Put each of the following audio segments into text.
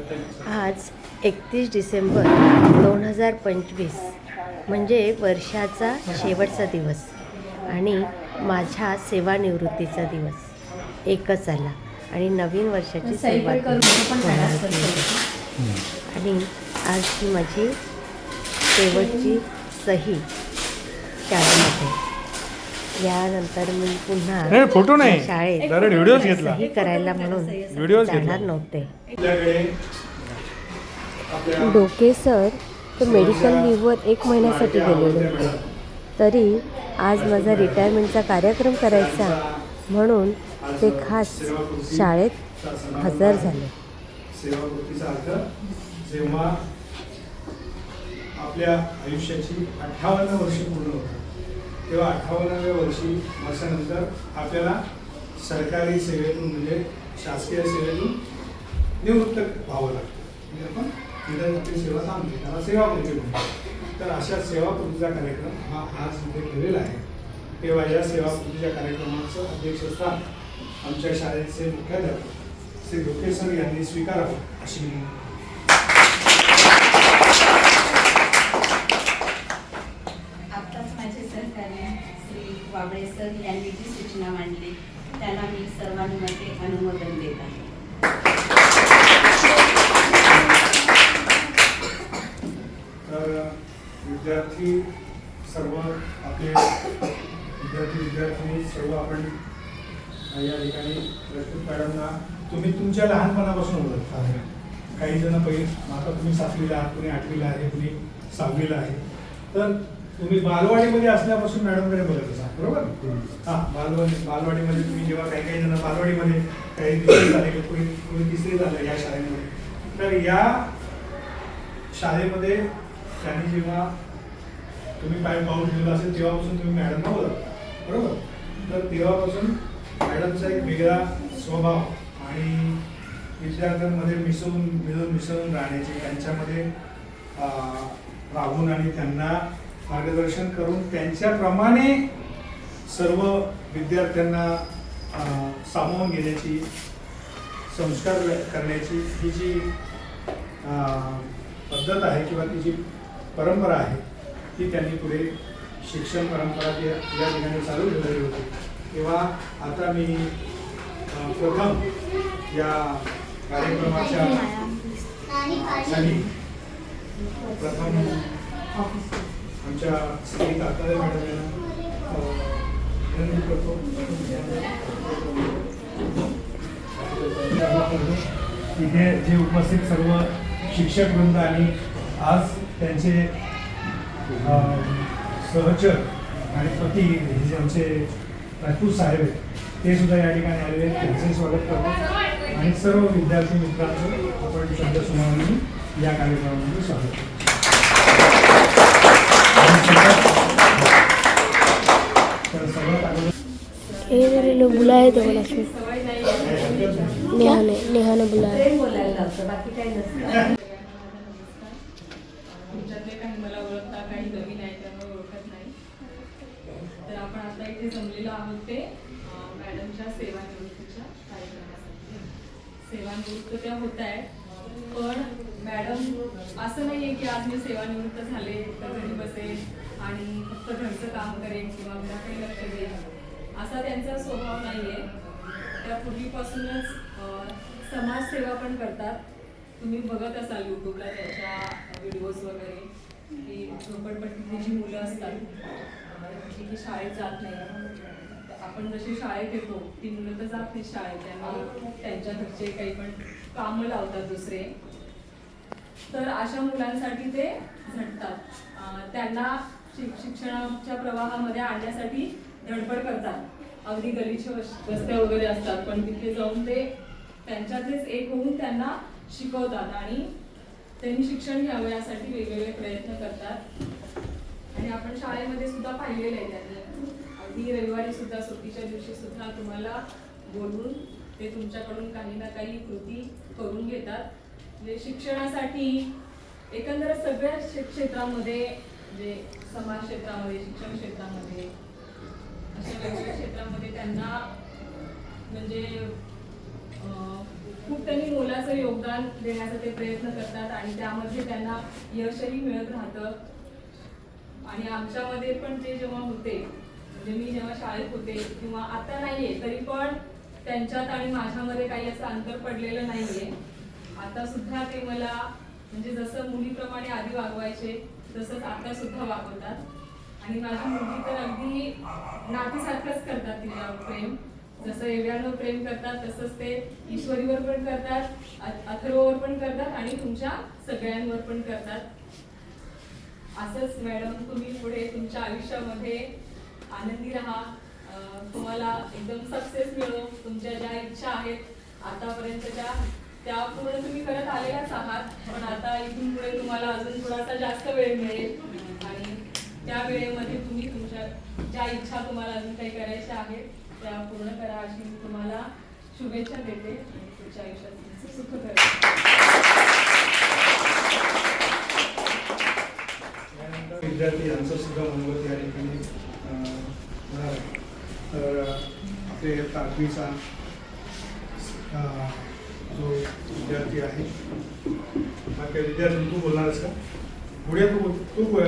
आज 31 डिसेंबर 2025 म्हणजे वर्षाचा शेवटचा दिवस आणि माझ्या सेवानिवृत्तीचा दिवस एकच आला आणि नवीन वर्षाची सुरुवात आणि आज ही माझी शेवटची सही शाळेमध्ये. यानंतर मी पुन्हा फोटो नाही शाळेत व्हिडिओ घेतला सही करायला म्हणून जाणार नव्हते. डोके सर तर मेडिकल लीव्हवर 1 महिन्यासाठी गेलेले होते, तरी आज माझा रिटायरमेंटचा कार्यक्रम करायचा म्हणून ते खास शाळेत हजर झाले. सेवाकृतीचा अर्थ जेव्हा आपल्या आयुष्याची 58 वर्षे पूर्ण होतात तेव्हा 58व्या वर्षानंतर आपल्याला सरकारी सेवेतून म्हणजे शासकीय सेवेतून निवृत्त व्हावं लागतं. म्हणजे आपण निदान आपली सेवा थांबते त्याला सेवाकृती म्हणतो. तर अशा सेवाकृतीचा कार्यक्रम हा आज इथे केलेला आहे. तेव्हा या सेवाकृतीच्या कार्यक्रमाचं अध्यक्षस्थान आमच्या शाळेचे मुख्याध्यापक श्री डोके सर यांनी स्वीकारावं अशी विनंती. बाबळे सर यांनी जी सूचना मांडली त्यांना मी सर्वानुमते अनुमोदन देत आहे. तर विद्यार्थी सर्व आपले विद्यार्थी सर्व आपण या ठिकाणी रजपूत मॅडमना तुम्ही तुमच्या लहानपणापासून ओळखता. काही जण पहिले आता तुम्ही 7वीला आहात, कुणी 8वीला आहे, कुणी 6वीला आहे. तर तुम्ही बालवाडीमध्ये असल्यापासून मॅडमकडे बघत असा, बरोबर? हां, बालवाडीमध्ये तुम्ही जेव्हा काही जण बालवाडीमध्ये काही दुसरी झाले कोणी तिसरी झालं या शाळेमध्ये. तर या शाळेमध्ये त्यांनी जेव्हा तुम्ही पाऊल ठेवलं असेल तेव्हापासून तुम्ही मॅडमला बोलता, बरोबर? तर तेव्हापासून मॅडमचा एक वेगळा स्वभाव आणि विद्यार्थ्यांमध्ये मिळून मिसळून राहण्याचे, त्यांच्यामध्ये राहून आणि त्यांना मार्गदर्शन करून त्यांच्याप्रमाणे सर्व विद्यार्थ्यांना सामावून घेण्याची, संस्कार करण्याची ही जी पद्धत आहे किंवा ती जी परंपरा आहे ती त्यांनी पुढे शिक्षण परंपरा या ठिकाणी चालू ठेवलेली होती. तेव्हा आता मी प्रथम या कार्यक्रमाच्या प्रथम आमच्या श्री काकारे मॅडम यांना विनंती करतो. इथे जे उपस्थित सर्व शिक्षक वृंद आणि आज त्यांचे सहचर आणि पती हे जे आमचे राजपूत साहेब आहेत ते सुद्धा या ठिकाणी आलेले आहेत, त्यांचे स्वागत करतो आणि सर्व विद्यार्थी मित्रांचं आपण शब्द सुनावणी या कार्यक्रमामध्ये स्वागत करतो. लोग बुलाए थे बोला नेहा ने बुलाया. बाकी काही नसतं. तुमच्यातले काही मला ओळखता, काही नवीन आहे त्यामुळे ओळखत नाही. तर आपण आता इथे जमलेलो आहोत ते मॅडमच्या सेवानिवृत्तीच्या कार्यक्रमासाठी. सेवानिवृत्त त्या होत आहेत, पण मॅडम असं नाही आहे की आज मी सेवानिवृत्त झाले तर घरी बसेल आणि फक्त घरचं काम करेन किंवा घराकडे लक्ष देईन असा त्यांचा स्वभाव नाही आहे. त्या पूर्वीपासूनच समाजसेवा पण करतात. तुम्ही बघत असाल यूट्यूबला त्याच्या व्हिडिओज वगैरे की झोपडपट्टीतली जी मुलं असतात जी शाळेत जात नाही, आपण जशी शाळेत येतो ती मुलं तर जात नाही शाळेत, त्यांना त्यांच्या घरचे काही पण कामं लावतात दुसरे. तर अशा मुलांसाठी ते झटतात, त्यांना शिक्षणाच्या प्रवाहामध्ये आणण्यासाठी धडपड करतात. अगदी गलीचे रस्ते वगैरे असतात पण तिथे जाऊन ते त्यांच्यातलेच एक होऊन त्यांना शिकवतात आणि त्यांनी शिक्षण घ्यावं यासाठी वेगवेगळे प्रयत्न करतात. आणि आपण शाळेमध्ये सुद्धा पाहिलेलं आहे त्यांनी अगदी रविवारी सुद्धा सुट्टीच्या दिवशी सुद्धा तुम्हाला बोलून ते तुमच्याकडून काही ना काही कृती करून घेतात. म्हणजे शिक्षणासाठी एकंदर सगळ्या क्षेत्रामध्ये म्हणजे समाज क्षेत्रामध्ये, शिक्षण क्षेत्रामध्ये, अशा वेगवेगळ्या क्षेत्रामध्ये त्यांना म्हणजे खूप त्यांनी मोलाचं योगदान देण्याचा ते प्रयत्न करतात आणि त्यामध्ये त्यांना यशही मिळत राहतं. आणि आमच्यामध्ये पण ते जेव्हा होते, म्हणजे मी जेव्हा शाळेत होते किंवा आता नाहीये, तरी पण त्यांच्यात आणि माझ्यामध्ये काही असं अंतर पडलेलं नाहीये. आता सुद्धा ते मला म्हणजे जसं मुलीप्रमाणे आधी वागवायचे तसंच आता सुद्धा वागवतात. आणि माझी मुलगी तर अगदी नातीसारखंच करतात तिच्यावर प्रेम. जसं एवढ्यांवर प्रेम करतात तसंच ते ईश्वरीवर पण करतात, अथर्ववर पण करतात आणि तुमच्या सगळ्यांवर पण करतात. असंच मॅडम तुम्ही पुढे तुमच्या आयुष्यामध्ये आनंदी राहा, तुम्हाला एकदम सक्सेस मिळो. तुमच्या ज्या इच्छा आहेत आतापर्यंतच्या त्या पूर्ण तुम्ही करत आलेल्याच आहात, पण आता इथून पुढे तुम्हाला अजून थोडासा जास्त वेळ मिळेल आणि त्या वेळेमध्ये तुम्ही तुमच्या ज्या इच्छा तुम्हाला अजून काही करायच्या आहेत त्या पूर्ण करा अशी मी तुम्हाला शुभेच्छा देते आणि तुमच्या आयुष्यात तुमचं सुख करा. विद्यार्थी यांचं सुद्धा मनोगत या ठिकाणी होणार आहे. तर आपले 8वीचा जो विद्यार्थी आहे, काही विद्यार्थी तू बोलणारच का? पुढे तू पुढे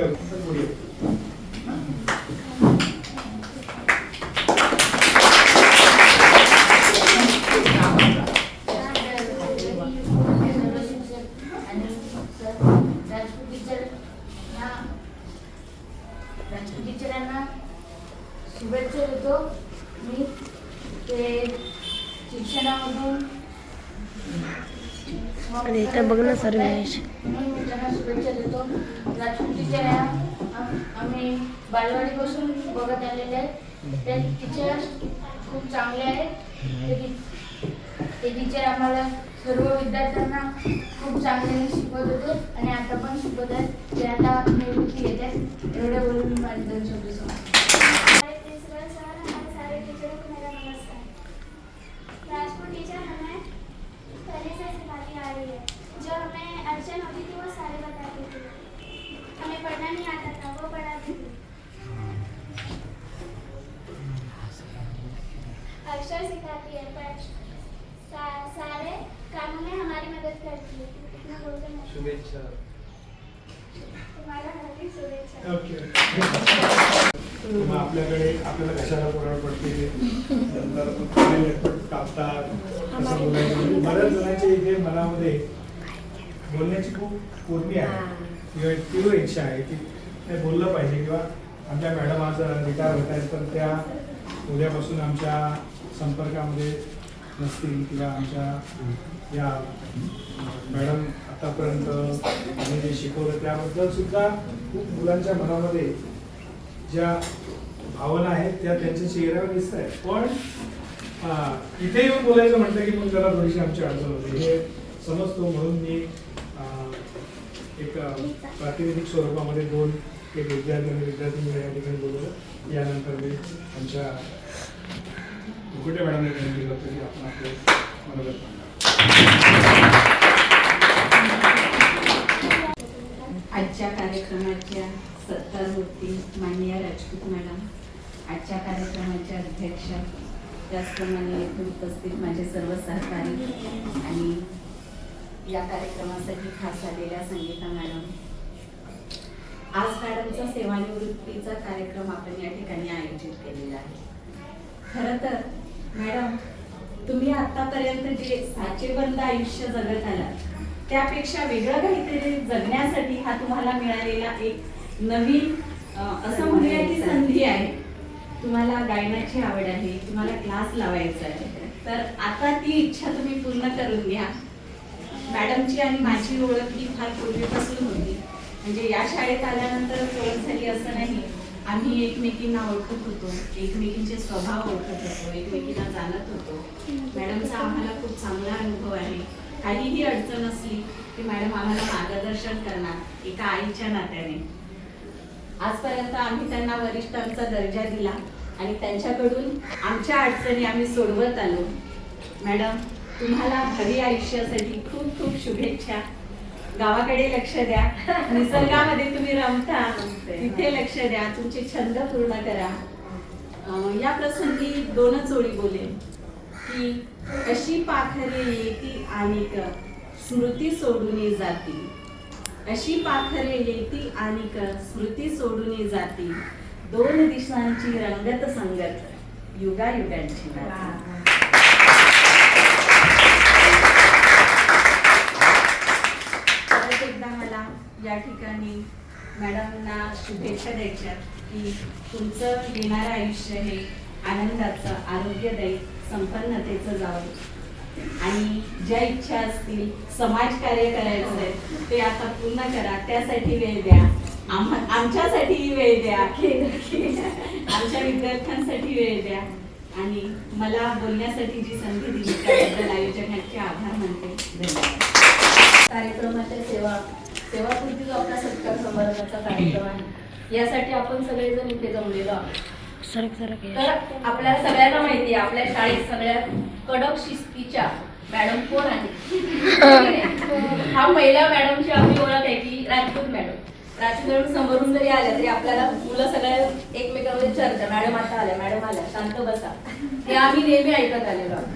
राजपूत टीचरांना शुभेच्छा देतो. मी ते शिक्षणामधून आणि इथं बघ ना सर्व म्हणून मी त्यांना शुभेच्छा देतो. राजपूत टीचर आम्ही बालवाडीपासून बघत आलेले आहेत. ते टीचर खूप चांगले आहेत. ते टीचर आम्हाला सर्व विद्यार्थ्यांना खूप चांगले शिकवत होते आणि आता पण शिकवत आहेत. ते आता निवृत्ती घेत आहेत. एवढं बोलून मी माझे 2 शब्द समाप्त. सारे टीचरों को मेरा नमस्कार। राजपूत टीचर हमें पहले से सिखाती आ रही है। जो हमें अड़चन होती थी वो सारे बताती थी। हमें पढ़ना नहीं आता था वो पढ़ाती थी। अक्षर सिखाती है पर सारे कामों में हमारी मदद करती है। इतना बोलते हैं। शुभेच्छा. तुम्हाला हार्दिक शुभेच्छा. ओके. मग आपल्याला कशाला पुराण पडते, नंतर कापतात असं बोलायचं. बऱ्याच जणांच्या इथे मनामध्ये बोलण्याची खूप उर्मी आहे किंवा तीव्र इच्छा आहे की ते बोललं पाहिजे. किंवा आमच्या मॅडम आज रिटायर होत आहेत पण त्या उद्यापासून आमच्या संपर्कामध्ये नसतील किंवा आमच्या या मॅडम आतापर्यंत आम्ही जे शिकवलं त्याबद्दल सुद्धा खूप मुलांच्या मनामध्ये ज्या भावना आहेत त्या त्यांच्या चेहऱ्यावर दिसत आहेत. पण इथे येऊन बोलायचं म्हटलं की मग जरा थोडीशी आमची अडचण होते हे समजतो. म्हणून मी एक प्रातिनिधिक स्वरूपामध्ये 2 एक विद्यार्थी आणि विद्यार्थी या ठिकाणी बोलवलं. यानंतर मी आमच्या मुकुटे मॅडमने विनंती करतो की आपण आपले मनोगत आजच्या कार्यक्रमाच्या सत्तारमूर्ती माननीय राजपूत मॅडम, आजच्या कार्यक्रमाच्या अध्यक्ष, त्याचप्रमाणे येथे उपस्थित माझे सर्व सहकारी आणि या कार्यक्रमासाठी खास आलेल्या संगीता मॅडम. आज मॅडमचा सेवानिवृत्तीचा कार्यक्रम आपण या ठिकाणी आयोजित केलेला आहे. खरं तर मॅडम, तुम्ही आतापर्यंत जे साचेबंद आयुष्य जगत आलात त्यापेक्षा वेगळं काहीतरी जगण्यासाठी हा तुम्हाला मिळालेला एक नवीन असं म्हणूया की संधी आहे. तुम्हाला गायनाची आवड आहे, तुम्हाला क्लास लावायचा आहे, तर आता ती इच्छा तुम्ही पूर्ण करून घ्या. मॅडमची आणि माझी ओळख ही फार पूर्वीपासून होती. म्हणजे या शाळेत आल्यानंतरच ओळख झाली असं नाही. आम्ही एकमेकींना ओळखत होतो, एकमेकींचे स्वभाव ओळखत होतो, एकमेकींना जाणत होतो. मॅडमचा आम्हाला खूप चांगला अनुभव आहे. काहीही अडचण असली की मॅडम आम्हाला मार्गदर्शन करणार एका आईच्या नात्याने. आजपर्यंत आम्ही त्यांना वरिष्ठांचा दर्जा दिला आणि त्यांच्याकडून आमच्या अडचणी आम्ही सोडवत आलो. मॅडम, तुम्हाला भावी आयुष्यासाठी खूप खूप शुभेच्छा. गावाकडे लक्ष द्या, निसर्गामध्ये तुम्ही रमता तिथे लक्ष द्या, तुमचे छंद पूर्ण करा. या प्रसंगी 2च ओळी बोलेन की अशी पाखरे येती आणिक स्मृती सोडून जाती. अशी पाखरे येती आणिक स्मृती सोडून जाती. दोन दिशांची रंगत संगत युगायुगांची नाती. परत एकदा मला या ठिकाणी मॅडमना शुभेच्छा द्यायच्या की तुमचं येणारं आयुष्य हे आनंदाचं, आरोग्यदायी, संपन्नतेचं जावं आणि ज्या इच्छा असतील समाजकार्य करायचं आहे ते आता पूर्ण करा. त्यासाठी वेळ द्या, आमच्यासाठीही वेळ द्या, आमच्या विद्यार्थ्यांसाठी वेळ द्या आणि मला बोलण्यासाठी जी संधी दिली त्याबद्दल आयोजकांचे आभार मानते. धन्यवाद. कार्यक्रमाच्या सेवापूर्ती जो आपला सत्कार समारंभाचा कार्यक्रम आहे यासाठी आपण सगळेजण इथे जमलेलो आहोत. तर आपल्याला सगळ्यांना माहिती आहे आपल्या शाळेत सगळ्यात कडक शिस्तीच्या मॅडम कोण आहे. हा पहिल्या मॅडमची आपली ओळख आहे की राजपूत मॅडम. राजपूत मॅडम समोरून जरी आल्या तरी आपल्याला मुलं सगळ्या एकमेकांमध्ये चर्चा, मॅडम आता आल्या, मॅडम आल्या, शांत बसा, हे आम्ही नेहमी ऐकत आलेलो आहोत.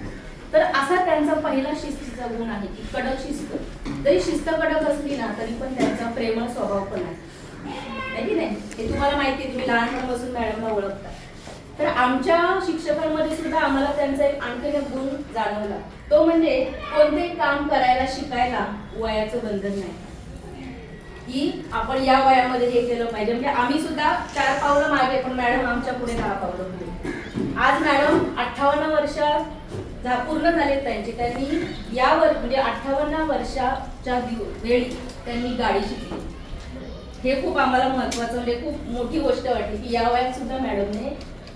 तर असा त्यांचा पहिला शिस्तीचा गुण आहे की कडक शिस्त. जरी शिस्त कडक असली ना तरी पण त्यांचा प्रेमळ स्वभाव पण आहे की नाही. हे तुम्हाला माहिती आहे, तुम्ही लहानपणापासून मॅडमला ओळखता. तर आमच्या शिक्षकांमध्ये सुद्धा आम्हाला त्यांचा एक आणखीन एक गुण जाणवला, तो म्हणजे कोणतेही काम करायला शिकायला वयाचं बंधन नाही की आपण या वयामध्ये हे केलं पाहिजे. म्हणजे आम्ही सुद्धा 4 पावलं मागे पण मॅडम आमच्या पुढे 10 पावलं पुढे. आज मॅडम 58 वर्ष पूर्ण झालेत त्यांची. त्यांनी यावर म्हणजे 58 वर्षाच्या वेळी त्यांनी गाडी शिकली. हे खूप आम्हाला महत्वाचं म्हणजे खूप मोठी गोष्ट वाटली की या वयात सुद्धा मॅडमने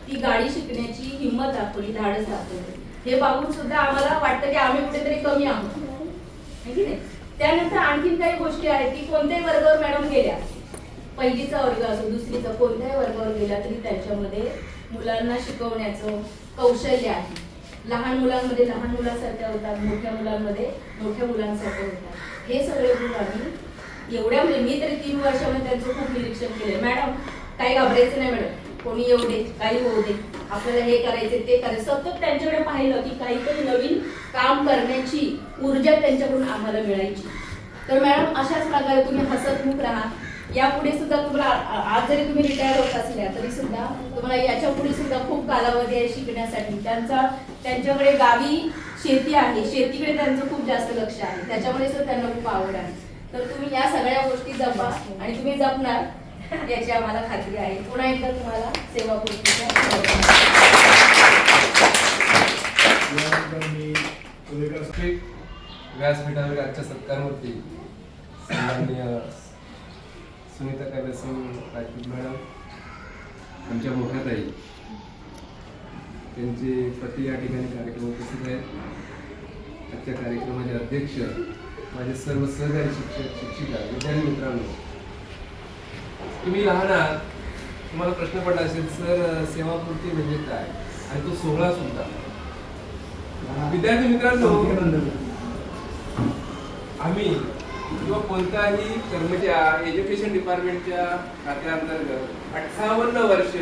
ती गाडी शिकण्याची हिंमत दाखवली, धाडस दाखवली. हे पाहून सुद्धा आम्हाला वाटतं की आम्ही कुठेतरी कमी आहोत की नाही. त्यानंतर आणखीन काही गोष्टी आहेत की कोणत्याही वर्गावर मॅडम गेल्या, पहिलीचा वर्ग असो दुसरीचा, कोणत्याही वर्गावर गेल्या तरी त्यांच्यामध्ये मुलांना शिकवण्याचं कौशल्य आहे. लहान मुलांमध्ये लहान मुलांसारख्या होतात, मोठ्या मुलांमध्ये मोठ्या मुलांसारखे होतात. हे सगळे गुण आम्ही एवढ्या म्हणजे मी तरी 3 वर्षामध्ये त्यांचं खूप निरीक्षण केलं. मॅडम काही घाबरायचं नाही, मॅडम कोणी येऊ दे काही होऊ दे, आपल्याला हे करायचे ते करायचं. सतत त्यांच्याकडे पाहिलं की काहीतरी नवीन काम करण्याची ऊर्जा त्यांच्याकडून आम्हाला मिळायची. तर मॅडम अशाच प्रकारे तुम्ही हसतमुख राहा. यापुढे सुद्धा तुम्हाला आज जरी तुम्ही रिटायर होत असल्या तरी सुद्धा तुम्हाला याच्या पुढे सुद्धा खूप कालावधी आहे शिकण्यासाठी. त्यांच्याकडे गावी शेती आहे, शेतीकडे त्यांचं खूप जास्त लक्ष आहे, त्याच्यामुळे सुद्धा त्यांना खूप आवड आहे. तर तुम्ही या सगळ्या गोष्टी जपा आणि तुम्ही जपणार याची आम्हाला खात्री आहे. पुन्हा एकदा तुम्हाला सेवापूर्तीच्या व्यासपीठावर आजच्या सत्कारमूर्ती सन्माननीय सुनीता कैलाससिंग राजपूत मॅडम, आमच्या मोठ्या ताई, त्यांचे पती या ठिकाणी कार्यक्रम उपस्थित आहेत. आजच्या कार्यक्रमाचे अध्यक्ष, माझे सर्व सहकारी शिक्षक शिक्षिका, विद्यार्थी मित्रांनो, तुम्ही लहान आहात, तुम्हाला प्रश्न पडला असेल सर सेवापूर्ती म्हणजे काय, आणि तो सोहळा सुद्धा. विद्यार्थी मित्रांनो, आम्ही किंवा कोणताही कर्मचारी एज्युकेशन डिपार्टमेंटच्या खात्याअंतर्गत 58 वर्ष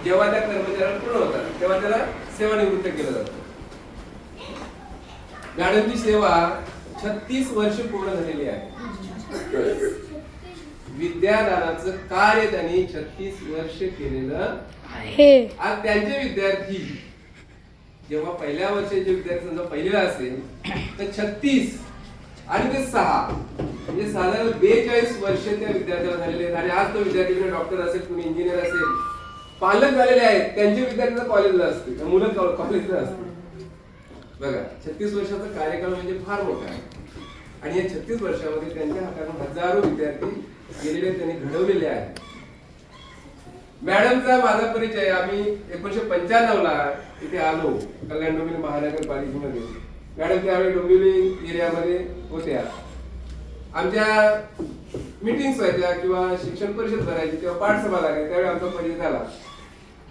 जेव्हा त्या कर्मचाऱ्याला पूर्ण होतात तेव्हा त्याला सेवानिवृत्त केलं जातं. मॅडमची सेवा 36 वर्ष पूर्ण झालेली आहे. विद्यादानाचं कार्य त्यांनी 36 वर्ष केलेलं आहे. आज त्यांचे विद्यार्थी जेव्हा पहिल्या वर्षाचे विद्यार्थी समजा पहिलीला असेल तर 36 आणि ते 6 म्हणजे साधारण 42 वर्ष त्या विद्यार्थ्याला झालेले आहेत. आणि आज तो विद्यार्थी डॉक्टर असेल, कुणी इंजिनियर असेल, पालक झालेले आहेत, त्यांचे विद्यार्थी कॉलेजला असतील, मुलं कॉलेजला असतील. बघा 36 वर्षाचा कार्यकाळ म्हणजे फार मोठा आहे. आणि या 36 वर्षामध्ये त्यांच्या हातातून हजारो विद्यार्थी गेलेले त्यांनी घडवलेले आहेत. मॅडमचा माझा परिचय, आम्ही 1995 ला इथे आलो कल्याण डोंबिवली महानगरपालिकेमध्ये. मॅडम त्यावेळी डोंबिवली एरियामध्ये होत्या. आमच्या मीटिंग्स व्हायच्या किंवा शिक्षण परिषद भरायची तेव्हा पाठसभा लागायची, त्यावेळी आमचा परिचय झाला.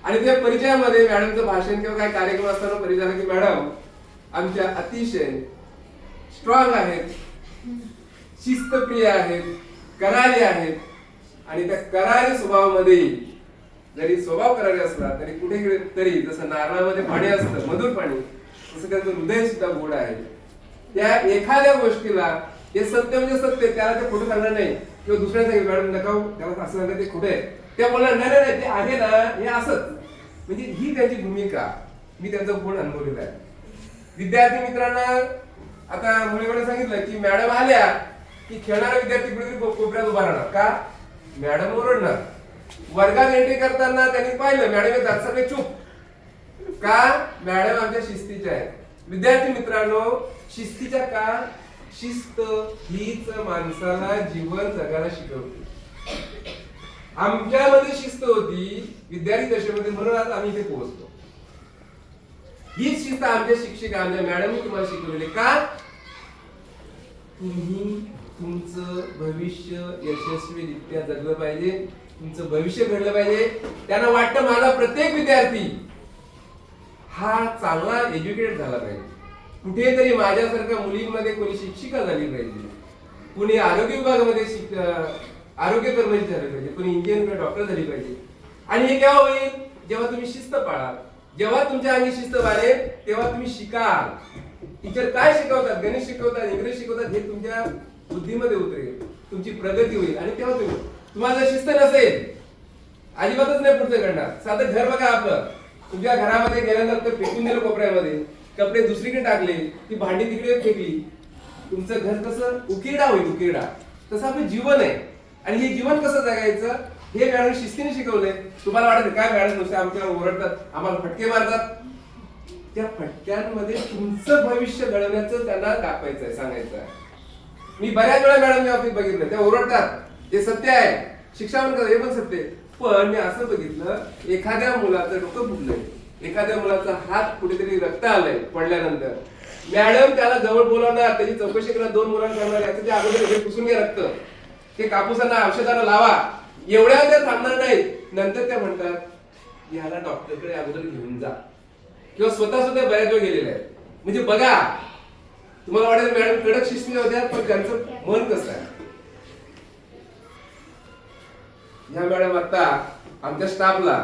आणि त्या परिचयामध्ये मॅडमचं भाषण किंवा काही कार्यक्रम असताना परिचय झाला की मॅडम आमच्या अतिशय स्ट्रॉंग आहेत, शिस्तप्रिय आहेत, करारी आहेत. आणि त्या करारी स्वभावामध्ये जरी स्वभाव करारी असला तरी कुठे तरी जसं नारळामध्ये पाणी असतं, मधुर पाणी, तसं त्यांचं हृदय सुद्धा गोड आहे. त्या एखाद्या गोष्टीला हे सत्य म्हणजे सत्य, त्याला ते खोटं सांगणार नाही किंवा दुसऱ्या सांगितलं मॅडम नका त्याला असं सांगा ते खोटं आहे, त्या बोलणार नाही नाही ते आहे ना हे असंच. म्हणजे ही त्यांची भूमिका मी त्यांचा गुण अनुभवलेला आहे. विद्यार्थी मित्रांना आता मुलीकडे सांगितलं की मॅडम आल्या की खेळणारा विद्यार्थी कुठेतरी कोपऱ्यात उभा राहणार का, मॅडम ओरडणार. वर्गात एंट्री करताना त्यांनी पाहिलं मॅडम येतात सगळे चूप का, मॅडम आमच्या शिस्तीच्या आहेत. विद्यार्थी मित्रांनो शिस्तीच्या का, शिस्त हीच माणसाला जीवन जगायला शिकवते. आमच्यामध्ये शिस्त होती विद्यार्थी दशेमध्ये, म्हणून आज आम्ही इथे पोहोचतो. हीच शिस्त आमच्या शिक्षिका आमच्या मॅडमनी तुम्हाला शिकवलेली का, तुम्ही तुमचं भविष्य यशस्वीरित्या जगलं पाहिजे, तुमचं भविष्य घडलं पाहिजे. त्यांना वाटतं माझा प्रत्येक विद्यार्थी हा चांगला एज्युकेटेड झाला पाहिजे, कुठेतरी माझ्यासारख्या मुलींमध्ये कोणी शिक्षिका झाली पाहिजे, कोणी आरोग्य विभागामध्ये आरोग्य कर्मचारी झाले पाहिजे, कोणी इंजिनियर किंवा डॉक्टर झाली पाहिजे. आणि हे केव्हा होईल, जेव्हा तुम्ही शिस्त पाळाल, जेव्हा तुमच्या अंगी शिस्त वाढेल तेव्हा तुम्ही शिकाल. टीचर काय शिकवतात, गणित शिकवतात, इंग्रजी शिकवतात, हे तुमच्या बुद्धीमध्ये उतरेल, तुमची प्रगती होईल. आणि तेव्हा तुम्हाला जर शिस्त नसेल अजिबातच नाही पुढचं घडणार. साधं घर बघा आपलं, तुमच्या घरामध्ये गेल्यानंतर फेकून दिलं कोपऱ्यामध्ये, कपडे दुसरीकडे टाकले, ती भांडी तिकडे फेकली, तुमचं घर कसं उकिरडा होईल, उकिरडा. तसं आपलं जीवन आहे. आणि हे जीवन कसं जगायचं हे मॅडम शिस्तीने शिकवलंय. तुम्हाला वाटत काय मॅडम नुसते आमच्या ओरडतात, आम्हाला फटके मारतात, त्या फटक्यांमध्ये तुमचं भविष्य घडवण्याचं त्यांना दाखवायचं आहे, सांगायचं आहे. मी बऱ्याच वेळा मॅडमच्या बाबतीत बघितलं, त्या ओरडतात, हे सत्य आहे, शिक्षा पण करतात, हे पण सत्य आहे. पण मी असं बघितलं एखाद्या मुलाचं डोकं फुटलंय, एखाद्या मुलाचा हात कुठेतरी रक्त आलंय पडल्यानंतर, मॅडम त्याला जवळ बोलावणार, त्याची चौकशी करणार, 2 मुलांना करणार, याचं ते अगोदर हे पुसून घ्या रक्त, ते कापूसांना औषधाला लावा, एवढ्या त्या थांबणार नाहीत. नंतर त्या म्हणतात याला डॉक्टरकडे अगोदर घेऊन जा, किंवा स्वतः सुद्धा बऱ्याच वेळ गेलेले आहेत. म्हणजे बघा, तुम्हाला वाटेल मॅडम कडक शिस्ती होत्या, पण त्यांचं मन कसं आहे. ह्या मॅडम आता आमच्या स्टाफला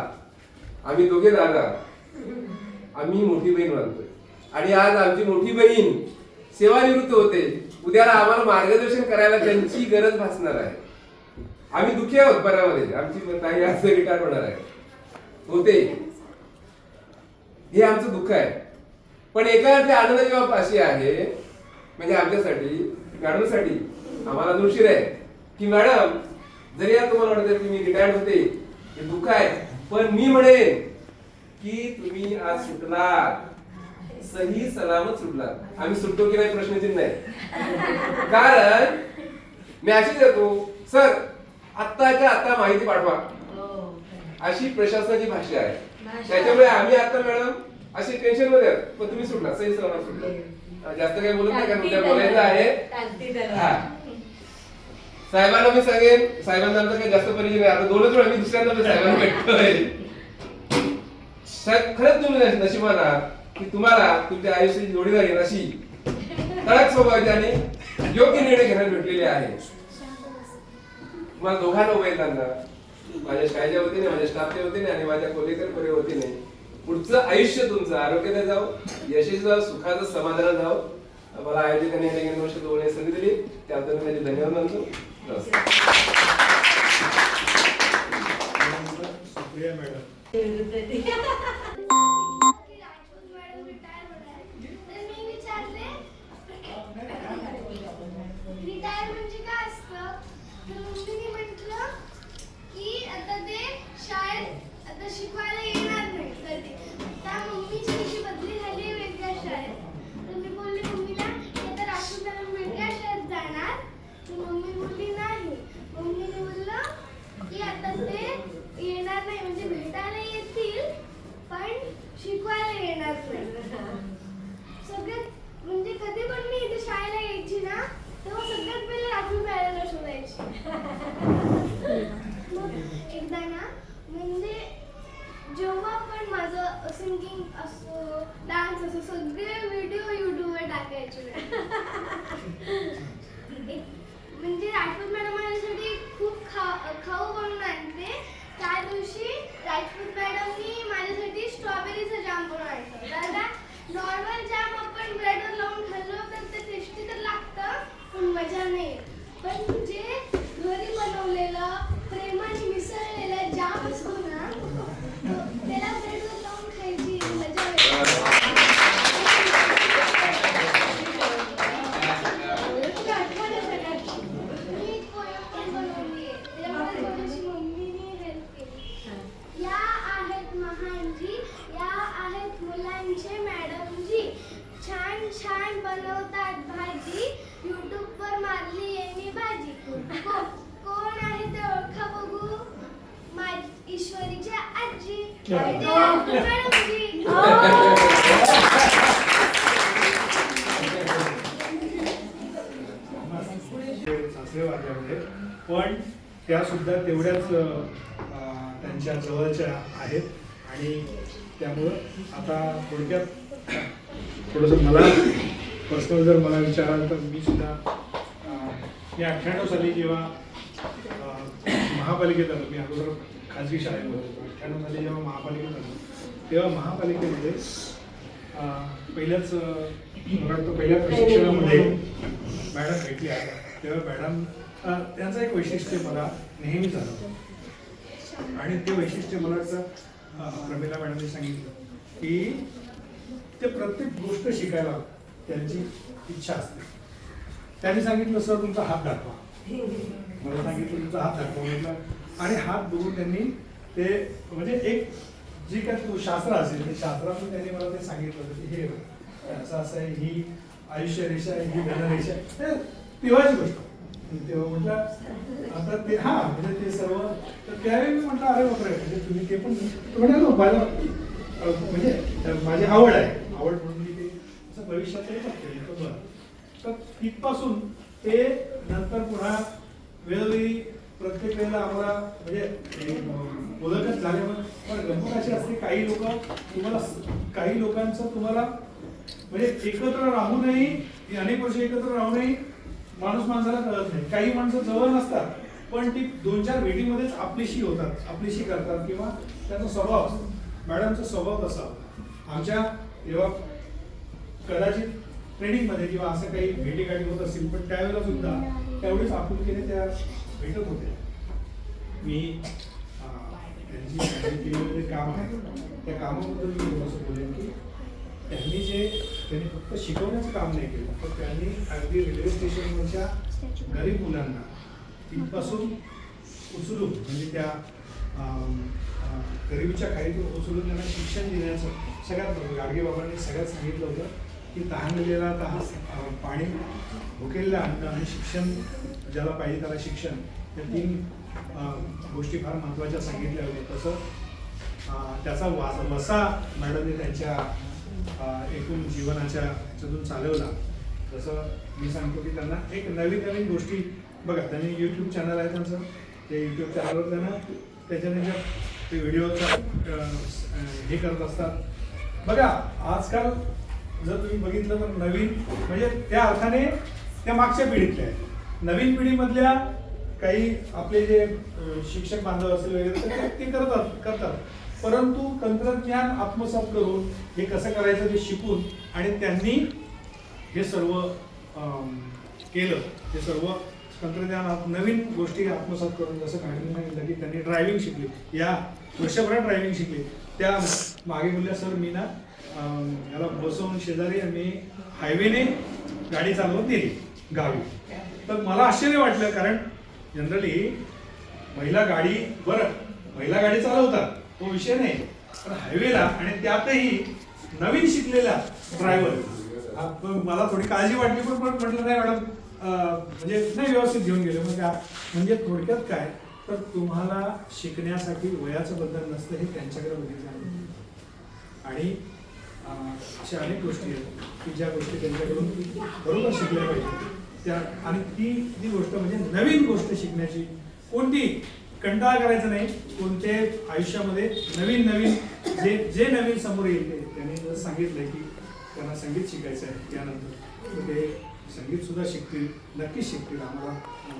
आम्ही दोघे दादा, आम्ही मोठी बहीण मानतोय. आणि आज आमची मोठी बहीण सेवानिवृत्त होते, उद्याला आम्हाला मार्गदर्शन करायला त्यांची गरज भासणार आहे. आम्ही दुःखी आहोत बऱ्यामध्ये, आमची ताई आज रिटायर होणार आहे होते, हे आमचं दुःख आहे. पण एका अर्थी आनंदाची बाब अशी आहे, म्हणजे आमच्यासाठी मॅडमसाठी आम्हाला दुर्शीर आहे की मॅडम जरी या तुम्हाला वाटत की मी रिटायर्ड होते, हे दुःख आहे, पण मी म्हणेन की तुम्ही आज सुटलात, सही सलामत सुटलात. आम्ही सुटतो की नाही प्रश्नचिन्ह नाही. कारण मॅसेज देतो सर आत्ताच्या आता माहिती पाठवा, अशी प्रशासनाची भाषा आहे. त्याच्यामुळे आम्ही आता मॅडम अशी टेन्शन मध्ये आहोत, पण तुम्ही सुटला, सही सलामत सुटला. जास्त काही बोलत नाही, कारण उद्या बोलायचं आहे. साहेबांना मी सांगेन, साहेबांना आमचं काही जास्त परिचय नाही, आता 2च वेळा मी दुसऱ्यांदा साहेबांना भेटतोय. साहेब खरंच तुम्ही नशिबान आहात की तुम्हाला तुमच्या आयुष्याची जोडीदार येईल अशी कडक स्वभावाची आणि योग्य निर्णय घेण्यास भेटलेले आहे. तुम्हाला दोघांना उभयतांना माझ्या शाळेच्या वतीने, माझ्या स्टाफच्या वतीने आणि माझ्या कोलेकर वतीने पुढचं आयुष्य तुमचं आरोग्याने जाऊ, यशस्वी जाऊ, सुखाचं समाधान जाऊ. मला आयोजकांनी या ठिकाणी वर्ष बोलण्याची संधी दिली, त्याबद्दल मी माझे धन्यवाद मानतो. सुप्रिया मॅडम रिटायर म्हणजे काय असतं, तर मम्मीने म्हटलं की आता ते शाळेत आता शिकवायला येणार नाही कधी. त्या मम्मीची कशी बदली झाली वेगळ्या शाळेत, तर मी बोलली मम्मीला की आता राजपूत मॅडम वेगळ्या शाळेत जाणार, तर मम्मी बोलली नाही. मम्मीने बोललं की आता ते येणार नाही, म्हणजे भेटायला येतील पण शिकवायला येणार नाही. सगळ्यात म्हणजे कधी पण मी इथे शाळेला यायची ना, तेव्हा सगळ्यात पहिले राजपूत मॅडमला शोधायची. मग एकदा ना म्हणजे जेव्हा पण माझं सिंगिंग असो, डान्स असो, सगळे व्हिडिओ युट्यूबवर टाकायचे. म्हणजे राजपूत मॅडम माझ्यासाठी खूप खाऊ बनवून आणते. त्या दिवशी राजपूत मॅडमनी माझ्यासाठी स्ट्रॉबेरीचा जाम बनवून आणलं. दादा नॉर्मल जाम पण जे घरी बनवलेलं प्रेमाने मिसळलेलं जाम असतो ना त्याला ब्रेडवर लावून खायची मजा येते. तुला आठवण आहे सगळ्यात? मी एक पोयम पण बनवली आहे. त्याच्यामध्ये थोडीशी मम्मीने हेल्प केली. या आहेत महानजी, या आहेत मुलांचे मॅडमजी, छान छान बनवतात भाजी, युट्यूबवर मारली यांनी बाजी. कोण आहे ते ओळखा बघू, माझी ईश्वरीच्या आजी, ते मॅडमजी. सासरे वारल्यामध्ये पण त्या सुद्धा तेवढ्याच त्यांच्या जवळच्या आहेत आणि त्यामुळं आता थोडक्यात थोडंसं मला पर्सनल जर मला विचाराल तर मी सुद्धा मी 98 साली जेव्हा महापालिकेत आलो, मी अगोदर खाजगी शाळेत होतो, 98 साली जेव्हा महापालिकेत आलो तेव्हा महापालिकेमध्ये पहिल्या प्रशिक्षणामध्ये मॅडम भेटली आहे. तेव्हा मॅडम त्यांचं एक वैशिष्ट्य मला नेहमीच आलं आणि ते वैशिष्ट्य मला वाटतं प्रमिला मॅडमने सांगितलं की ते प्रत्येक गोष्ट शिकायला त्यांची इच्छा असते. त्यांनी सांगितलं सर तुमचा हात दाखवा, मला सांगितलं तुमचा हात दाखवा म्हटलं आणि हात बघून त्यांनी ते म्हणजे एक जी काय तो शास्त्र असेल ते शास्त्रातून त्यांनी मला ते सांगितलं होतं की हे असं असं आहे, ही आयुष्य रेषा आहे, ही धनरेषा आहे, तेव्हाची गोष्ट. तेव्हा म्हटलं आता ते म्हणजे ते सर्व तर त्यावेळी मी म्हटलं अरे बापरे म्हणजे तुम्ही ते पण म्हणाल मला म्हणजे माझी आवड आहे, आवड म्हणून मी ते असं भविष्यात बरं. तर तिथपासून ते नंतर पुन्हा वेळोवेळी प्रत्येक वेळेला आम्हाला म्हणजे बोलतच झाल्यामुळे पण गंमत अशी असते काही लोकांचं तुम्हाला म्हणजे एकत्र राहूनही अनेक वर्ष एकत्र राहूनही माणूस माणसाला कळत नाही. काही माणसं जवळ नसतात पण ती 2-4 भेटीमध्येच आपलीशी होतात, आपलीशी करतात किंवा त्याचा स्वभाव असतो. मॅडमचा स्वभाव तसा होता. आमच्या जेव्हा कदाचित ट्रेनिंगमध्ये किंवा असं काही भेटीगाठी होत असतील पण त्यावेळेला सुद्धा तेवढीच आपुलकीने त्या भेटत होत्या. मी त्यांची केलेलं जे काम आहे त्या कामाबद्दल मी असं बोलेन की त्यांनी फक्त शिकवण्याचं काम नाही केलं तर त्यांनी अगदी रेल्वे स्टेशनवरच्या गरीब मुलांना तिथपासून उचलून म्हणजे त्या गरिबीच्या खाईतून उचलून त्यांना शिक्षण देण्याचं सगळ्यात गाडगे बाबांनी सगळ्यात सांगितलं होतं की तहानलेला पाणी, भुकेलेलं अन्न आणि शिक्षण ज्याला पाहिजे त्याला शिक्षण, या 3 गोष्टी फार महत्त्वाच्या सांगितल्या होत्या. तसं त्याचा वसा मॅडमने त्यांच्या एकूण जीवनाच्या ह्याच्यातून चालवला. जसं मी सांगतो की त्यांना एक नवीन गोष्टी बघा, त्यांनी यूट्यूब चॅनल आहे त्यांचं, ते यूट्यूब चॅनलवर त्यांना त्याच्याने ते व्हिडिओचा हे करत असतात. बघा आजकाल जर तुम्ही बघितलं तर नवीन म्हणजे त्या अर्थाने त्या मागच्या पिढीतल्या आहेत. नवीन पिढीमधल्या काही आपले जे शिक्षक बांधव असेल वगैरे तर ते करतात परंतु तंत्रज्ञान आत्मसात करून हे कसं करायचं ते शिकून आणि त्यांनी हे सर्व केलं. ते सर्व तंत्रज्ञान नवीन गोष्टी आत्मसात करून जसं काढून सांगितलं की त्यांनी ड्रायव्हिंग शिकली, या वर्षभरात ड्रायव्हिंग शिकली. त्या मागे बोलल्या सर मी ना याला बसवून शेजारी मी हायवेने गाडी चालवत नेली गावी. तर मला आश्चर्य वाटलं कारण जनरली महिला गाडी चालवतात तो विषय नाही पण हायवेला आणि त्यातही नवीन शिकलेला ड्रायव्हर मला थोडी काळजी वाटली पण म्हटलं नाही मॅडम म्हणजे नाही व्यवस्थित घेऊन गेले. मग म्हणजे थोडक्यात काय तर तुम्हाला शिकण्यासाठी वयाचं बंधन नसतं हे त्यांच्याकडे बघितलं आणि अशा अनेक गोष्टी आहेत की ज्या गोष्टी त्यांच्याकडून बरोबर शिकल्या पाहिजे त्या आणि ती गोष्ट म्हणजे नवीन गोष्ट शिकण्याची कोणती कंटाळा करायचा नाही. कोणते आयुष्यामध्ये नवीन जे नवीन समोर येते त्यांनी जर सांगितलं की त्यांना संगीत शिकायचं आहे त्यानंतर तर ते संगीत सुद्धा शिकतील, नक्कीच शिकतील आम्हाला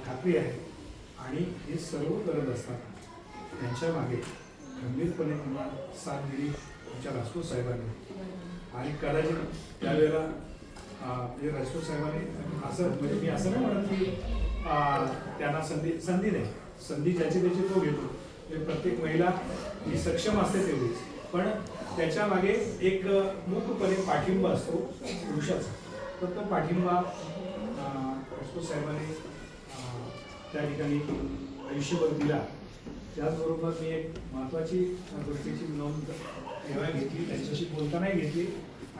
खात्री आहे. आणि हे सर्व करत असतात त्यांच्या मागे गंभीरपणे तुम्हाला साथ दिली आमच्या राजपूत साहेबांनी आणि कदाचित त्यावेळेला म्हणजे राजपूत साहेबांनी असं म्हणजे मी असं नाही म्हणत की त्यांना संधी नाही, संधी ज्याची त्याची तो घेतो. म्हणजे प्रत्येक महिला ही सक्षम असते तेवढीच, पण त्याच्या मागे एक मूकपणे पाठिंबा असतो पुरुषाचा. तर तो पाठिंबा राजपूत साहेबांनी त्या ठिकाणी आयुष्यभर दिला. त्याचबरोबर मी एक महत्त्वाची गोष्टीची नोंद तेव्हा घेतली, त्यांच्याशी बोलतानाही घेतली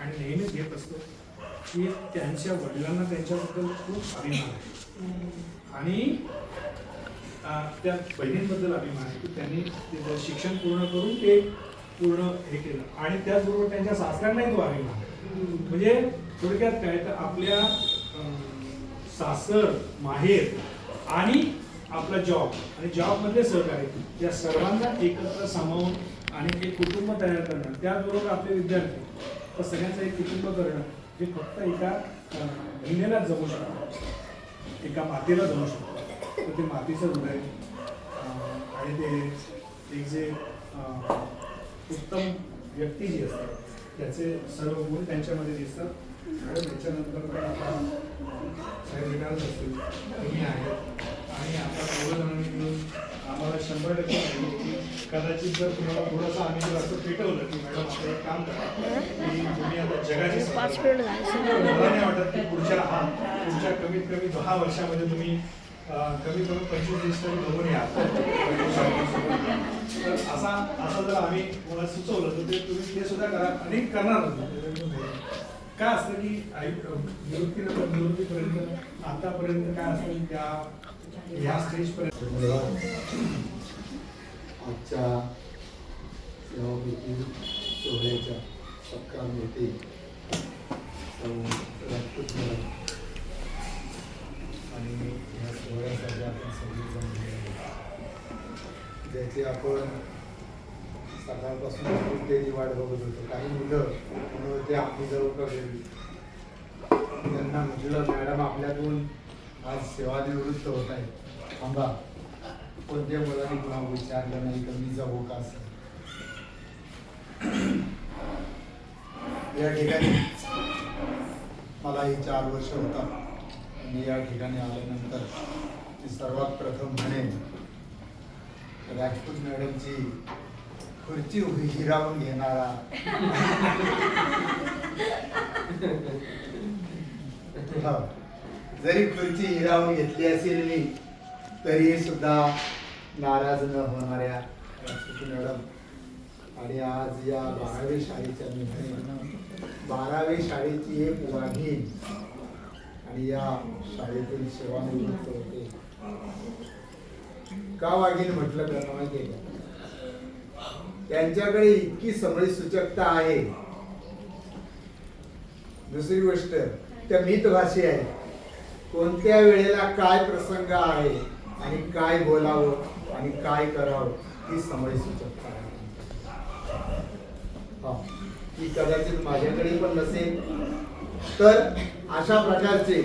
आणि नेहमीच घेत असतो, की त्यांच्या वडिलांना त्यांच्याबद्दल खूप अभिमान आहे आणि त्या बहिणींबद्दल अभिमान आहे की त्यांनी ते शिक्षण पूर्ण करून ते पूर्ण हे केलं. आणि त्याचबरोबर त्यांच्या सासऱ्यांनाही तो अभिमान आहे. म्हणजे थोडक्यात काय तर आपल्या सासर, माहेर आणि आपला जॉब आणि जॉबमधले सहकार्य या सर्वांना एकत्र सामावून आणि एक कुटुंब तयार करणं, त्याचबरोबर आपले विद्यार्थी, तर सगळ्यांचं एक कुटुंब करणं हे फक्त एका महिनेलाच जमू शकतं, एका मातेला जमू शकतं. तर ते मातीचं हृदय आणि ते एक जे उत्तम व्यक्ती जी असते त्याचे सर्व गुण त्यांच्यामध्ये दिसतात. आणि त्याच्यानंतर पण आता साहेब रिटायर्ड असतील, तुम्ही आहेत आणि आता सर्वजणांनी मिळून आम्हाला 100% सांगितलं की कदाचित जर तुम्हाला थोडंसं आम्ही जर असं पेटवलं की मॅडम आपलं एक काम करा की तुम्ही आता जगाची मला नाही वाटत की पुढच्या कमीत कमी 10 वर्षामध्ये तुम्ही कमीत कमी 25-30 तरी बघून या. तर असं जर आम्ही कोणाला सुचवलं तर ते तुम्ही ते सुद्धा करा आणि करणार होतो. काय असतं की निवृत्तीपर्यंत आतापर्यंत काय असतं त्या ह्या स्टेजपर्यंत आजच्या सेवाकृती सोहळ्याच्या सत्कारमूर्ती राजपूत मॅडम आणि ह्या सोहळ्यासाठी आपण सगळी ज्याची आपण सकाळपासून कुठेही वाट बघत होतो. काही मुलं म्हणून ते आपली जवळ का गेली, त्यांना म्हटलं मॅडम आपल्यातून आज सेवानिवृत्त होत आहे, थांबा. कोणत्या मुलांनी कुणा विचारलं नाही तर मी जाऊ का असं. या ठिकाणी मलाही 4 वर्ष होतात. मी या ठिकाणी आल्यानंतर मी सर्वात प्रथम म्हणेन राजपूत मॅडमची खुर्ची हिरावून घेणारा जरी खुर्ची हिरावून घेतली असेल मी तरी सुद्धा नाराज न होणाऱ्या राजपूत मॅडम आणि आज या 12वी शाळेच्या निमित्ताने 12वी शाळेची एक वाघीण आणि या शाळेतील सेवानिवृत्त होते. का वाघीण म्हटलं त्यांना माहितीये का? त्यांच्याकडे इतकी समळी सूचकता आहे. दुसरी गोष्ट त्या मितभाषी आहे. कोणत्या वेळेला काय प्रसंग आहे आणि काय बोलावं आणि काय करावं ही समळी सूचकता आहे. ती कदाचित माझ्याकडे पण नसेल. तर अशा प्रकारचे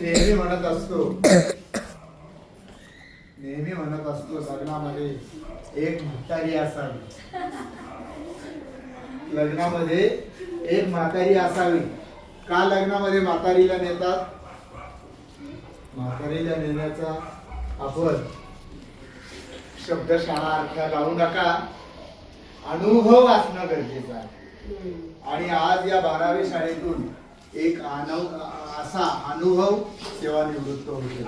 नेहमी म्हणत असतो लग्नामध्ये एक म्हातारी असावी. लग्नामध्ये एक म्हातारी असावी. का लग्नामध्ये म्हातारीला नेतात? म्हातारीला नेण्याचा आपण शब्दशः अर्थ लावू नका, अनुभव असणं गरजेचं आहे. आणि आज या 12वी शाळेतून एक असा अनुभव सेवानिवृत्त होते.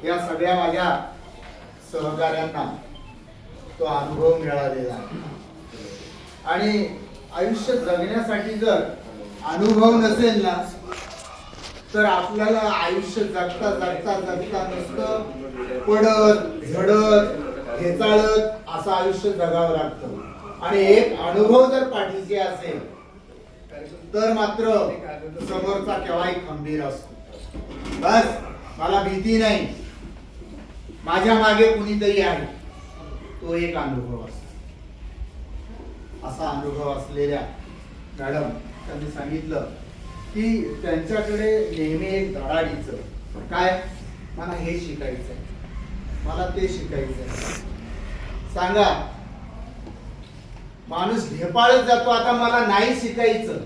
या सगळ्या माझ्या सहकाऱ्यांना तो अनुभव मिळालेला आहे. आणि आयुष्य जगण्यासाठी जर अनुभव नसेल ना तर आपल्याला आयुष्य जगता जगता जगता नुसतं पडत झडत हेचाळत असं आयुष्य जगावं लागतं. आणि एक अनुभव जर पाठीशी असेल तर मात्र समोरचा केव्हाही खंबीर असतो. बस मला भीती नाही, माझ्या मागे कुणीतरी आहे, तो एक अनुभव असतो. असा अनुभव असलेल्या मॅडम त्यांनी सांगितलं की त्यांच्याकडे नेहमी एक धडाडीचं काय, मला हे शिकायचंय, मला ते शिकायचंय. सांगा, माणूस ढेपाळत जातो, आता मला नाही शिकायचं,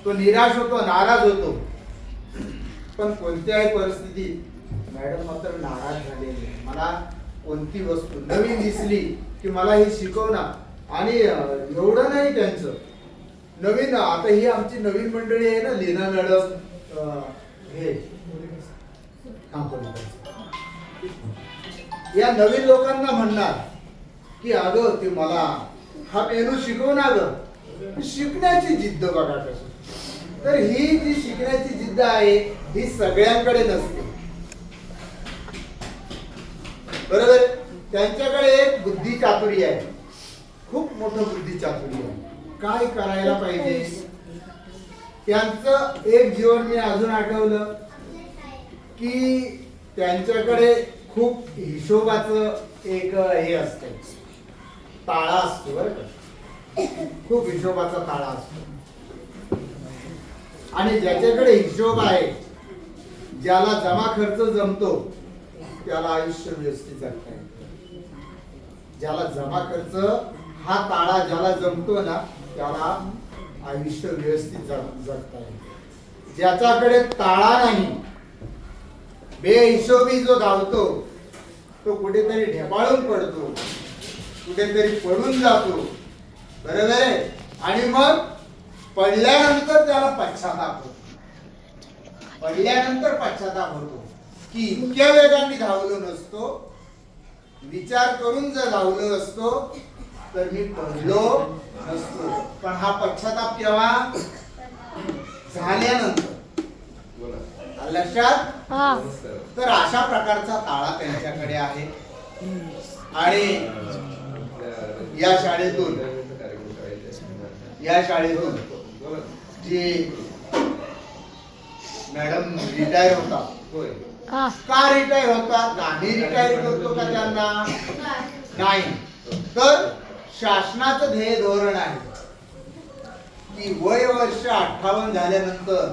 तो निराश होतो, नाराज होतो. पण कोणत्याही परिस्थितीत मॅडम मात्र नाराज झालेली. मला कोणती वस्तू नवीन दिसली की मला हे शिकवणार. आणि एवढं नाही त्यांचं नवीन. आता ही आमची नवीन मंडळी आहे ना, लीना मॅडम, हे या नवीन लोकांना म्हणणार की अगं ते मला हा मेनू शिकव ना ग. शिकण्याची जिद्द बघा कशी. तर ही जी शिकण्याची जिद्द आहे ही सगळ्यांकडे नसते, बरोबर. त्यांच्याकडे एक बुद्धी चातुर्य आहे, खूप मोठं बुद्धी चातुर्य आहे. काय करायला पाहिजे त्यांचं एक जीवन मी अजून आठवलं की त्यांच्याकडे खूप हिशोबाचं एक हे असतं, ताळा असतो बरं का. खूप हिशोबाचा ताळा असतो. आणि ज्याच्याकडे हिशोब आहे, ज्याला जमा खर्च जमतो त्याला आयुष्य व्यवस्थित जगता येतं. ज्याला जमा खर्च हा ताळा ज्याला जमतो ना त्याला आयुष्य व्यवस्थित जगता येतं. ज्याच्याकडे ताळा नाही, बेहिशोबी जो धावतो तो कुठेतरी ढेपाळून पडतो, कुठेतरी पडून जातो, बरोबर आहे. आणि मग पडल्यानंतर त्याला पश्चाताप होतो. पडल्यानंतर पश्चाताप होतो की इतक्या वेगाने धावलो नसतो, विचार करून जर धावलो असतो तर मी पडलो नसतो. पण हा पश्चाताप केव्हा झाल्यानंतर. लक्षात. तर अशा प्रकारचा ताळा त्यांच्याकडे आहे. आणि या शाळेतून जे मॅडम रिटायर होतात, का रिटायर होतात? आम्ही रिटायर करतो का त्यांना? नाही. तर शासनाचं ध्येय धोरण आहे की वय वर्ष 58 झाल्यानंतर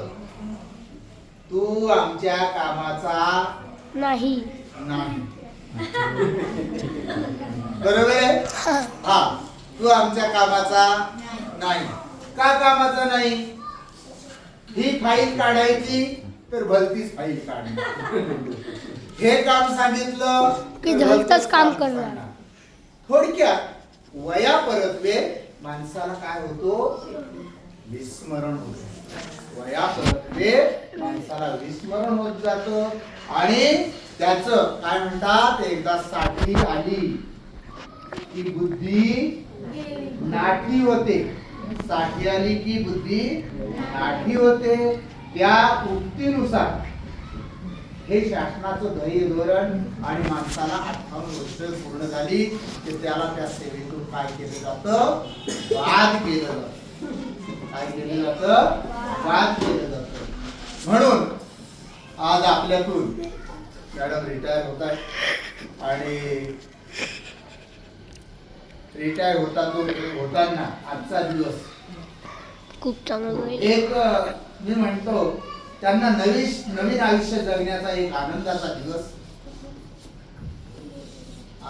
तू आमच्या कामाचा नाही. बरोबर आहे. हा, तू आमच्या कामाचा नाही. का कामाचा नाही? ही फाईल काढायची तर भलतीच फाईल काढणार. हे काम सांगितलं की भलतंच काम करणार. थोडक्यात वया परत्वे माणसाला काय होतो? विस्मरण होतं. वया परत्वे माणसाला विस्मरण होत जातं. आणि त्याचं काय म्हणतात, एकदा साठी आली की बुद्धी नाठी होते. साठी आली की बुद्धी नाठी होते. त्या उक्तीनुसार हे शासनाचं ध्येय धोरण. आणि माणसाला 58 वर्ष पूर्ण झाली की त्याला त्या सेवेतून काय केलं जातं? बाद केलं जातं. काय केलं जातं? बाद केलं जातं. म्हणून आज आपल्यातून मॅडम रिटायर होत आहे. आणि रिटायर होताना आजचा दिवस खूप चांगलं. एक मी म्हणतो त्यांना नवीन आयुष्य जगण्याचा एक आनंदाचा दिवस.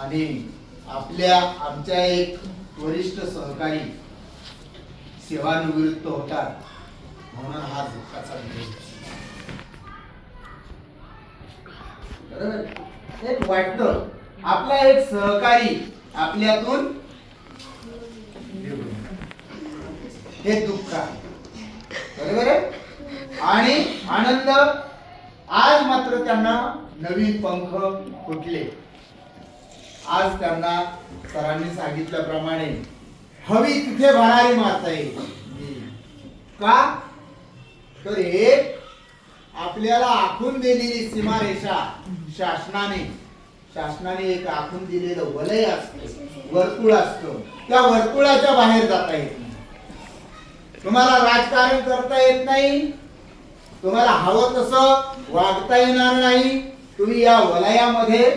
आणि आमच्या एक वरिष्ठ सहकारी सेवानिवृत्त होतात म्हणून हा दुःखाचा दिवस. बरोबर. एक वाटतं आपला एक सहकारी आपल्यातून हे दुःख आहे. बरोबर आहे. आणि आनंद. आज मात्र त्यांना नवीन पंख फुटले. आज त्यांना सरांनी सांगितल्याप्रमाणे हवी तिथे भरारी मारता येईल. का? तर एक आपल्याला आखून दिलेली सीमारेषा शासनाने एक आखून दिलेलं वलय असतं, वर्तुळ असतं. त्या वर्तुळाच्या बाहेर जाता येत नाही. तुम्हाला राजकारण करता येत नाही, तुम्हाला हवं तसं वागता येणार नाही. तुम्ही या वलयामध्ये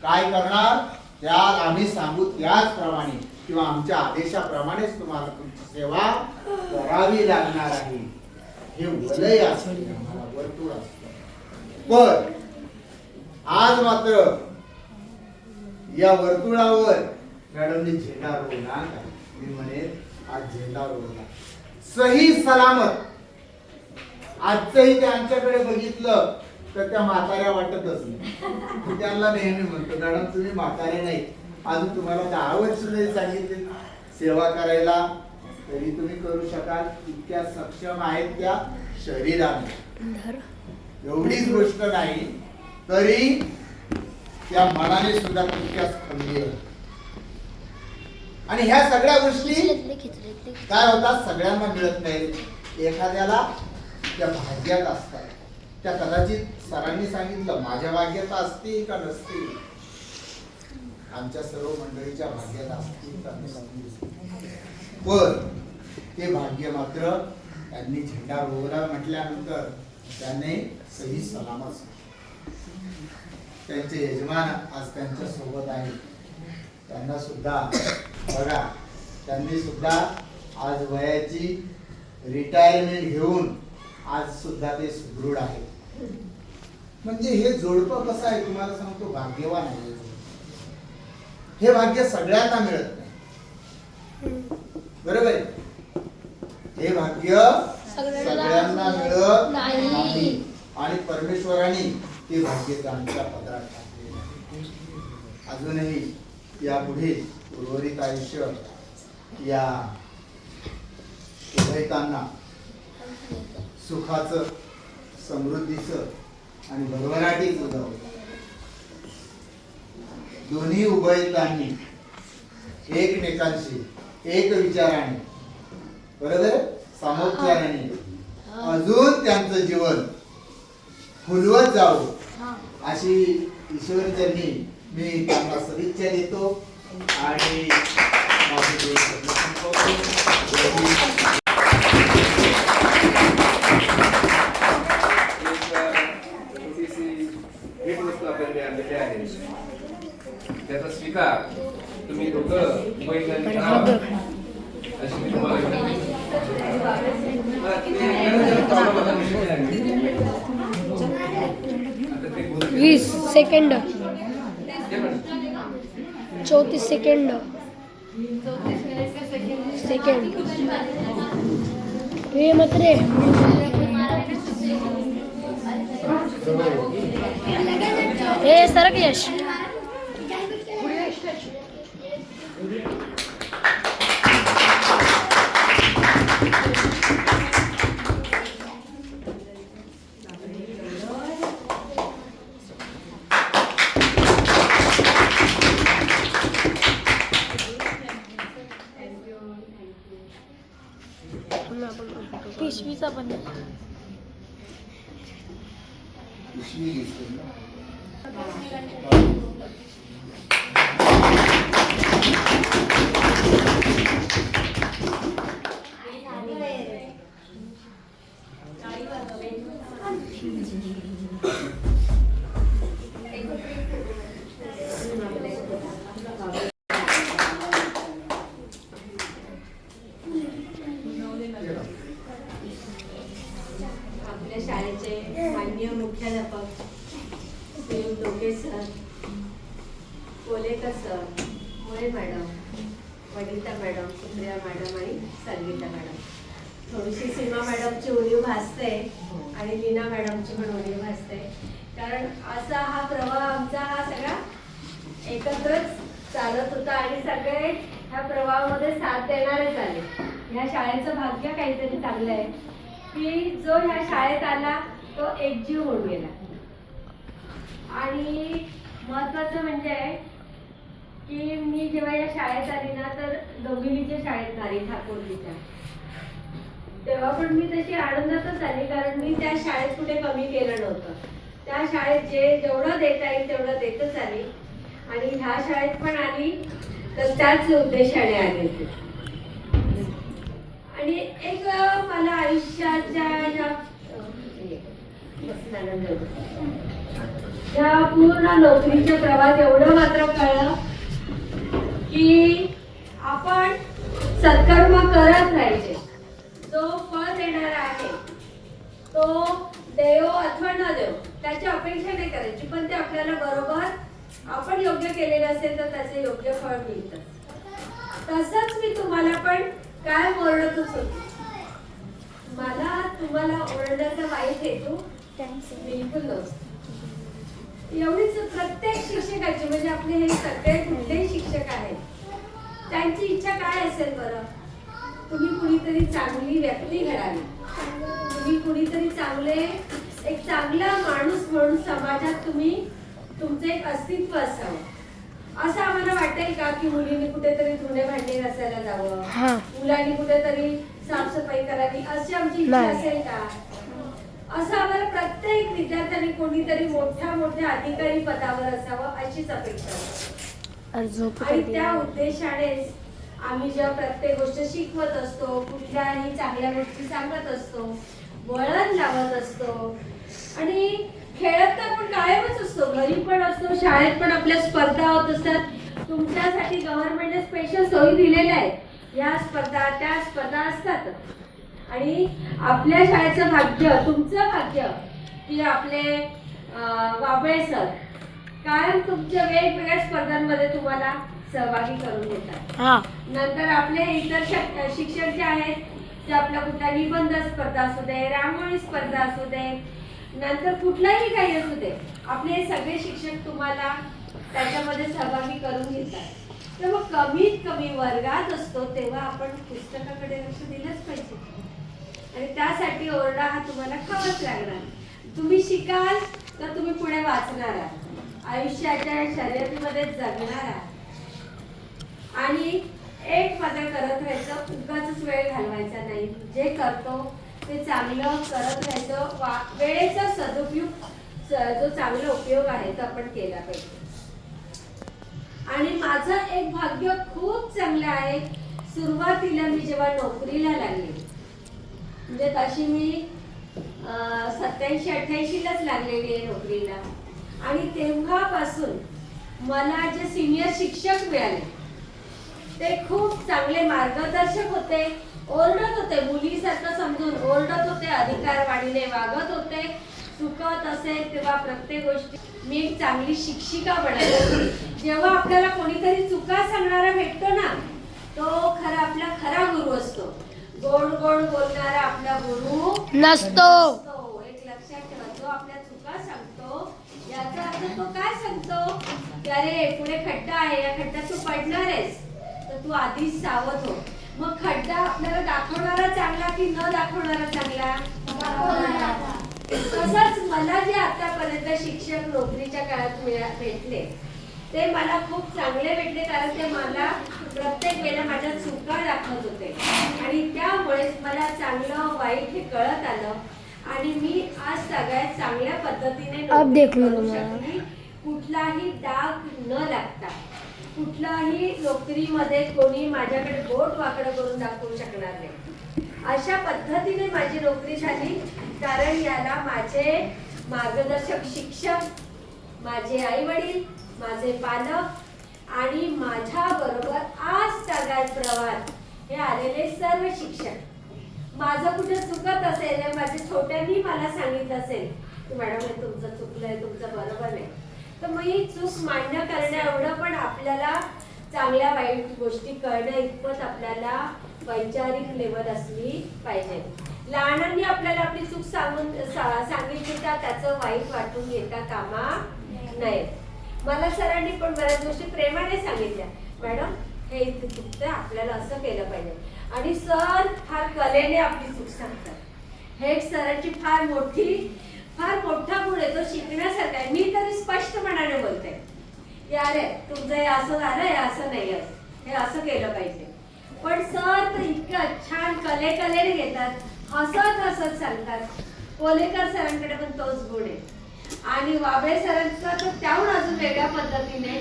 काय करणार? त्या आम्ही सांगू त्याचप्रमाणे किंवा आमच्या आदेशाप्रमाणेच तुम्हाला तुमची सेवा करावी लागणार आहे. हे वलय असते, वर्तुळ असतं. पण आज मात्र या वर्तुळावर मॅडमने झेंडा रोवला. मी म्हणे आज झेंडा रोवला. सही सलामत आजचंही त्यांच्याकडे बघितलं तर त्या म्हाताऱ्या वाटतच नाही. त्यांना नेहमी म्हणतो मॅडम तुम्ही म्हातारे नाही, अजून तुम्हाला 10 वर्ष जरी सांगितले सेवा करायला तरी तुम्ही करू शकाल, इतक्या सक्षम आहेत त्या शरीराने. एवढीच गोष्ट नाही तरी त्या मनाने सुद्धा तितक्याच खंबीर आहे. आणि ह्या सगळ्या गोष्टी काय होतात, सगळ्यांना मिळत नाही. एखाद्याला त्या भाग्यात असतात, त्या कदाचित सरांनी सांगितलं माझ्या भाग्यात असतील का नसतील, आमच्या सर्व मंडळीच्या भाग्यात असतील का नसतील, पण ते भाग्य मात्र त्यांनी झेंडा रोवला म्हटल्यानंतर त्याने सही सलामत. त्यांचे यजमान आज त्यांच्या सोबत आहेत. त्यांना सुद्धा बघा, त्यांनी सुद्धा आज वयाची रिटायरमेंट घेऊन आज सुद्धा ते सुदृढ आहेत. म्हणजे हे जोडपं कसं आहे तुम्हाला सांगतो, भाग्यवान आहे. हे भाग्य सगळ्यांना मिळत नाही, बरोबर आहे. हे भाग्य सगळ्यांना मिळत नाही आणि परमेश्वराने ते भाग्य त्यांच्या पदरात टाकले. अजूनही यापुढे उर्वरित आयुष्य या उभयतांना सुखाचं, समृद्धीचं आणि भरभराटीचं जाऊ. दोन्ही उभयतांनी एकमेकांशी एक विचाराने, बरोबर, सामोपचाराने अजून त्यांचं जीवन फुलवत जावं अशी ईश्वरचरणी मी त्यांना सदिच्छा देतो आणि माझे दोन शब्द संपवतो. भेट वस्तू आपल्याकडे आणलेली आहे, त्याचा स्वीकार तुम्ही दोघं वैज्ञानिक करावा अशी मी तुम्हाला विनंती. 20 सेकंड 34 सेकंड हे मात्र हे सरक यश. पिशवीचा पण पिशवी घेतली ना. आपल्या शाळेचे माननीय मुख्याध्यापक Shri Doke sir, Kolekar sir, More madam, Vanita madam, Supriya madam आणि संगीता मॅडम. थोडीशी सीमा मॅडमची उणीव भासते आणि लीना मॅडमची पण उणीव भासते, कारण असा हा प्रवाह आमचा हा सगळा एकत्रच चालत होता आणि सगळे ह्या प्रवाहामध्ये साथ देणारे झाले. ह्या शाळेचं भाग्य काहीतरी चांगलं आहे की जो ह्या शाळेत आला तो एकजीव होऊन गेला. आणि महत्वाचं म्हणजे की मी जेव्हा या शाळेत आली ना तर डोंबिवलीच्या शाळेत नारी ठाकूरजीच्या, तेव्हा पण मी तशी आनंदातच आली, कारण मी त्या शाळेत कुठे कमी केलं नव्हतं. त्या शाळेत जेवढं देता येईल तेवढं देतच आली आणि ह्या शाळेत पण आली तर त्याच उद्देशाने आले होते. आणि एक मला आयुष्याच्या या पूर्ण नोकरीच्या प्रवाहात एवढं मात्र कळलं की आपण सत्कर्म करत राहायचे. जो फळ देणारा आहे तो देव अथवा न देव त्याची अपेक्षा नाही करायची, पण ते आपल्याला बरोबर आपण योग्य केलेलं असेल तर त्याचे योग्य फळ मिळतं. तसंच मी तुम्हाला पण काय ओरडतच होते मला तुम्हाला ओरडण्याचा वाईट हेतू थँक्स बिलकुल नसतो. एवढीच प्रत्येक शिक्षकाची म्हणजे आपले हे सगळे कुठलेही शिक्षक आहेत त्यांची इच्छा काय असेल बरं? तुम्ही कुणीतरी चांगली व्यक्ती घडावी, तुम्ही कुणीतरी एक चांगला माणूस म्हणून समाजात तुम्ही तुमचं एक अस्तित्व असावं. असं आम्हाला वाटेल का की मुलींनी कुठेतरी धुणे भांडे घासायला जावं, मुलांनी कुठेतरी साफसफाई करावी अशी आमची इच्छा असेल का? असं आम्हाला प्रत्येक विद्यार्थ्यांनी कोणीतरी मोठ्या अधिकारी पदावर असावं अशीच अपेक्षा आहे. आणि त्या उद्देशानेच आम्ही जेव्हा प्रत्येक गोष्ट शिकवत असतो, कुठल्याही चांगल्या गोष्टी सांगत असतो, वळण लावत असतो आणि खेळत तर आपण कायमच असतो, घरी पण असतो, शाळेत पण आपल्या स्पर्धा होत असतात. तुमच्यासाठी गव्हर्नमेंटने स्पेशल सोयी दिलेल्या आहेत, या स्पर्धा त्या स्पर्धा असतात. आणि आपल्या शाळेचं भाग्य, तुमचं भाग्य की आपले वाबळे सर कायम तुमच्या वेगवेगळ्या स्पर्धांमध्ये तुम्हाला सहभागी करून घेतात. नंतर आपले इतर शिक्षक जे आहेत ते आपला कुठला निबंध स्पर्धा असू दे, रांगोळी स्पर्धा असू दे, नंतर कुठलाही काही असू दे, आपले हे सगळे शिक्षक तुम्हाला त्याच्यामध्ये सहभागी करून घेतात. तर मग कमीत कमी वर्गात असतो तेव्हा आपण पुस्तकाकडे लक्ष दिलंच पाहिजे आणि त्यासाठी ओरडा हा तुम्हाला खावाच लागणार. तुम्ही शिकाल तर तुम्ही पुढे वाचणार आहात, आयुष्याच्या शर्यतीमध्ये जगणार आहात आणि एक मात्र करत राहायचं, उगाच वेळ घालवायचा नाही. जे करतो ते चांगलं करत राहायचं, वेळेचा सदुपयोग जो चांगला उपयोग आहे तो आपण केला पाहिजे. आणि माझं एक भाग्य खूप चांगलं आहे. सुरुवातीला मी जेव्हा नोकरीला लागले म्हणजे तशी मी 87-88लाच लागलेली आहे नोकरीला आणि तेव्हापासून मला जे सिनियर शिक्षक मिळाले ते खूप चांगले मार्गदर्शक होते, ओरडत होते, मुलीसारखं समजून ओरडत होते, अधिकारवाणीने वागत होते. चुकत असेल तेव्हा प्रत्येक गोष्टी मी एक चांगली शिक्षिका बनायला. जेव्हा आपल्याला कोणीतरी चुका सांगणारा भेटतो ना तो खरा खरा गुरु असतो. गोड गोड बोलणारा आपला गुरु नसतो. एक लक्षात ठेवा, जो आपल्या चुका सांगतो याचा अर्थ तो काय सांगतो की अरे पुढे खड्डा आहे, या खड्ड्यात तू पडणार आहेस तर तू आधीच सावध हो. मग खड्डा आपल्याला दाखवणारा चांगला की न दाखवणारा चांगला? तसंच मला जे आतापर्यंत शिक्षक नोकरीच्या काळात भेटले ते मला खूप चांगले भेटले कारण ते मला प्रत्येक वेळेला माझ्या चुका दाखवत होते आणि त्यामुळेच मला चांगलं वाईट हे कळत आलं आणि मी आज सगळ्यात चांगल्या पद्धतीने नोकरी करू शकली. कुठलाही डाग न लागता, कुठलाही नोकरीमध्ये कोणी माझ्याकडे बोट वाकडं करून दाखवू शकणार नाही अशा पद्धतीने माझी नोकरी झाली. कारण याला माझे मार्गदर्शक शिक्षक, माझे आई वडील, माझे पालक आणि माझ्या बरोबर आज सगळ्यात प्रवाहात हे आलेले सर्व शिक्षक. माझं कुठे चुकत असेल, माझ्या छोट्यांनी मला सांगितलं असेल की मॅडम हे तुमचं चुकलंय, तुमचं बरोबर आहे, तर मग ही चूक मान्य करण्या एवढं पण आपल्याला चांगल्या वाईट गोष्टी कळण्या इतपत आपल्याला वैचारिक लेवल असली पाहिजे. लहानांनी आपल्याला आपली चूक सांगितली तर त्याचं वाईट वाटून घेता कामा नये. मला सरांनी पण बऱ्याच गोष्टी प्रेमाने सांगितल्या, मॅडम हे इथे चुकतंय, आपल्याला असं केलं पाहिजे. आणि सर फार कलेने आपली चूक सांगतात. हे एक सरांची फार मोठा गुण आहे, तो शिकण्यासारखा आहे. मी तरी स्पष्टपणाने बोलते की अरे तुमचं हे असं झालं, हे असं नाही, हे असं केलं पाहिजे. पण सर तर इतकं छान कलेने घेतात, हसत सांगतात. कोलेकर सरांकडे पण तोच गुण आहे आणि वाबळे सरांचा तर त्याहून अजून वेगळ्या पद्धतीने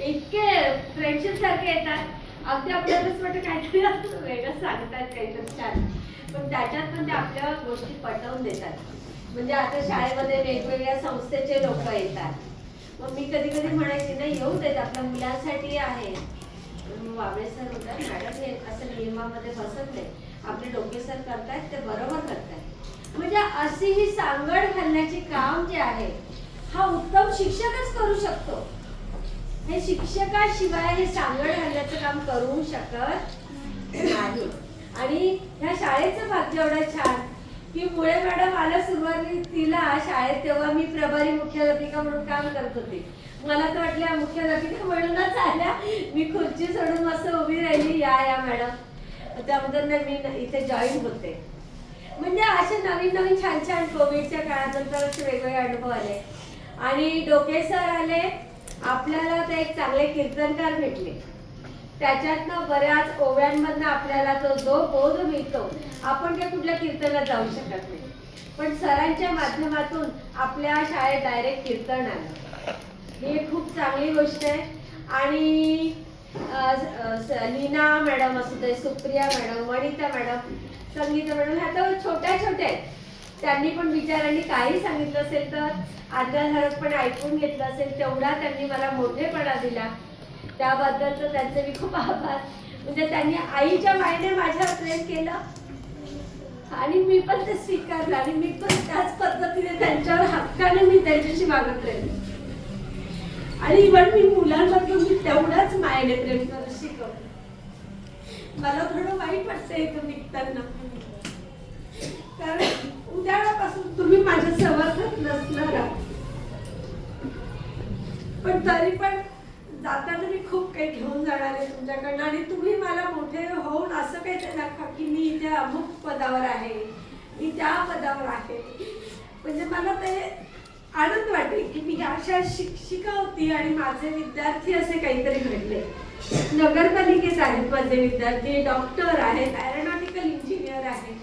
इतके फ्रेंडशिप सारखे येतात. अगदी आपल्यालाच वाटतं काहीतरी वेगळं सांगतात, काहीतरी छान, पण त्याच्यात पण ते आपल्या गोष्टी पटवून देतात. म्हणजे आता शाळेमध्ये वेगवेगळ्या संस्थेचे लोक येतात, मग मी कधी म्हणायची नाही येऊ देत, आपल्या मुलांसाठी आहे. वाबळे सर म्हणतात मॅडम हे असं नियमामध्ये बसत नाही, आपले डोके सर करतायत ते बरोबर करतायत. म्हणजे अशी ही सांगड घालण्याचे काम जे आहे हा उत्तम शिक्षकच करू शकतो. हे शिक्षकाशिवाय हे सांगड घालण्याचं काम करू शकत नाही. आणि ह्या शाळेचं भाग्य एवढं छान की मुळे मॅडम आल्या सुरुवातीला शाळेत, तेव्हा मी प्रभारी मुख्याध्यापिका म्हणून काम करत होते. मला तर वाटल्या मुख्याध्यापिका म्हणूनच आल्या. मी खुर्ची सोडून मस्त उभी राहिली, या मॅडम. त्याबद्दल मी इथे जॉईन होते. म्हणजे असे नवीन नवीन छान छान कोविडच्या काळानंतर असे वेगवेगळे अनुभव आले. आणि डोके सर आले, आपल्याला ते एक चांगले कीर्तनकार भेटले. त्याच्यातनं बऱ्याच ओव्यांमधनं आपल्याला तो जो बोध मिळतो, आपण काय कुठल्या कीर्तनात जाऊ शकत नाही, पण सरांच्या माध्यमातून आपल्या शाळेत डायरेक्ट कीर्तन आलं. ही खूप चांगली गोष्ट आहे. आणि लीना मॅडम असू दे, Supriya madam, Vanita madam, Sangeeta madam, ह्या तर छोट्या छोट्या आहेत. त्यांनी पण बिचारांनी काही सांगितलं असेल तर आज्ञाधारक पण ऐकून घेतलं असेल, तेवढा त्यांनी मला मोठेपणा दिला. त्याबद्दल तर त्यांचे मी खूप आभार. म्हणजे त्यांनी आईच्या मायने माझ्यावर प्रेम केलं आणि मी पण ते स्वीकारलं आणि मी पण त्याच पद्धतीने त्यांच्यावर हक्काने मी त्यांच्याशी वागत राहिले. आणि इव्हन मी मुलांबद्दल मी तेवढ्याच मायेने प्रेम करत शिकवलं. मला थोडं वाईट वाटतं इथं निघताना, कारण उद्यापासून तुम्ही माझ्या समर्थक नसणार आहात. पण तरी पण जाताना मी खूप काही घेऊन जाणार आहे तुमच्याकडनं. आणि तुम्ही मला मोठे होऊन असं काही नका की मी इथे अमुक पदावर आहे, मी त्या पदावर आहे. म्हणजे मला ते आनंद वाटेल की मी अशा शिक्षिका होती आणि माझे विद्यार्थी असे काहीतरी घडले. नगरपालिकेत आहेत माझे विद्यार्थी, डॉक्टर आहेत, एरोनॉटिकल इंजिनियर आहेत.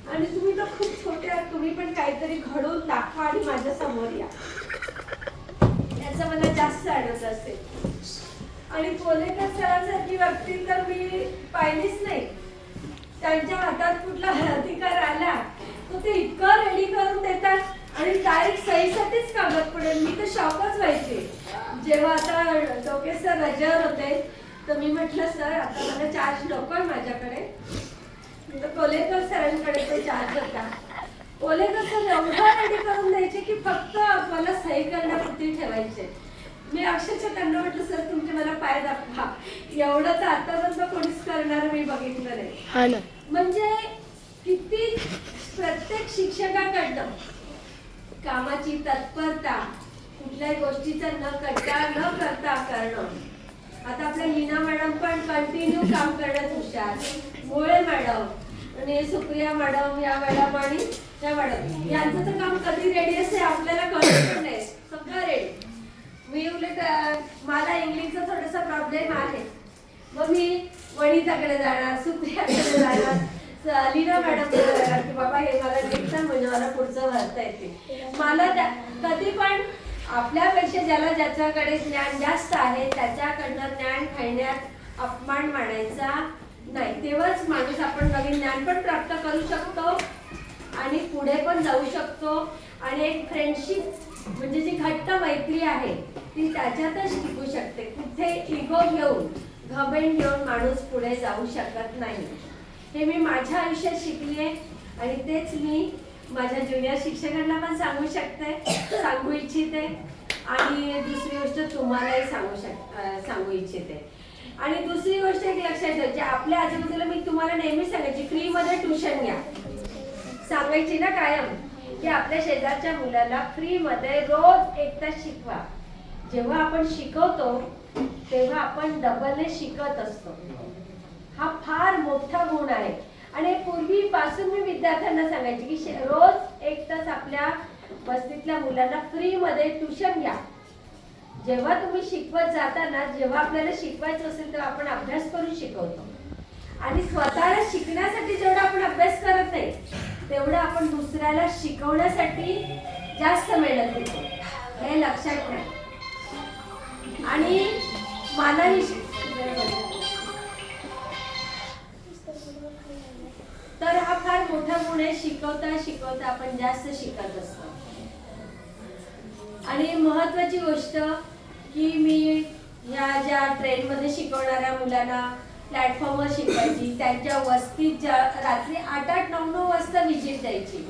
आणि तुम्ही तर खूप छोटे आहात, तुम्ही पण काहीतरी घडवून दाखवा आणि माझ्या समोर या, याचा मला जास्त आनंद असेल. आणि कोलेकर सरांसारखी व्यक्ती तर मी पाहिलीच नाही. त्यांच्या हातात कुठला अधिकार आला तो ते इतकं रेडी करून देतात आणि डायरेक्ट सहीसाठीच कागद पडेल. मी तर शॉकच व्हायचे जेव्हा आता डोके सर रजेवर होते. तर मी म्हटलं सर आता मला चार्ज नकोय माझ्याकडे. कोलेकर सरांकडे तो चार्ज होता. कोलेकर सर एवढा रेडी करून द्यायचे की फक्त मला सही करण्यापुरती ठेवायचे. मी अक्षरशः त्यांना म्हटलं सर तुमचे मला पाय दाखवा. एवढं तर आतापर्यंत कोणीच करणार मी बघितलं नाही. म्हणजे किती प्रत्येक शिक्षकाकडनं कामाची तत्परता, कुठल्याही गोष्टीचा न करता करणं. आता आपल्या लीना मॅडम पण कंटिन्यू काम करण्यात हुशार, मुळे मॅडम आणि सुप्रिया मॅडम, या मॅडम आणि त्या मॅडम, यांचं तर काम कधी रेडी असते आपल्याला कळत पण नाही, सगळं रेडी. मी उलट मला इंग्लिशचा थोडासा प्रॉब्लेम आहे, मग मी वनिताकडे जाणार, सुप्रियाकडे जाणार, लीना मॅडम की बाबा हे मला लिखतं म्हणजे मला पुढचं भरता येते. मला कधी पण आपल्यापेक्षा ज्याच्याकडे ज्ञान जास्त आहे त्याच्याकडनं ज्ञान खाण्यात अपमान मानायचा नाही. तेव्हाच माणूस आपण नवीन ज्ञान पण प्राप्त करू शकतो आणि पुढे पण जाऊ शकतो. आणि एक फ्रेंडशिप म्हणजे जी घट्ट मैत्री आहे ती त्याच्यातच टिकू शकते. कुठे इगो घेऊन, घमेंड घेऊन माणूस पुढे जाऊ शकत नाही. हे मी माझ्या आयुष्यात शिकली आहे आणि तेच मी माझ्या ज्युनियर शिक्षकांना पण सांगू इच्छिते. आणि दुसरी गोष्ट तुम्हालाही सांगू इच्छिते. आणि दुसरी गोष्ट एक लक्षात ठेवा, जे आपल्या आजूबाजूला मी तुम्हाला नेहमी सांगायची फ्रीमध्ये ट्युशन घ्या, सांगायची ना कायम की आपल्या शेजारच्या मुलाला फ्रीमध्ये रोज एक तास शिकवा. जेव्हा आपण शिकवतो तेव्हा आपण डबलने शिकत असतो. हा फार मोठा गुण आहे. आणि पूर्वीपासून मी विद्यार्थ्यांना सांगायची की रोज एक तास आपल्या वस्तीतल्या मुलांना फ्रीमध्ये ट्युशन घ्या. जेव्हा तुम्ही शिकवत जाताना, जेव्हा आपल्याला शिकवायचं असेल तेव्हा आपण अभ्यास करून शिकवतो आणि स्वतःला शिकण्यासाठी जेवढा आपण अभ्यास करत नाही तेवढं आपण दुसऱ्याला शिकवण्यासाठी जास्त मेहनत घेतो, हे लक्षात ठेवा. आणि मलाही तर हा फार मोठा गुण आहे. शिकवता शिकवता आपण जास्त शिकत असतो. आणि महत्वाची गोष्ट की मी या ज्या ट्रेनमध्ये शिकवणाऱ्या मुलांना प्लॅटफॉर्मवर शिकवायची, त्यांच्या वस्तीत रात्री 8-8, 9-9 वाजता व्हिजिट द्यायची.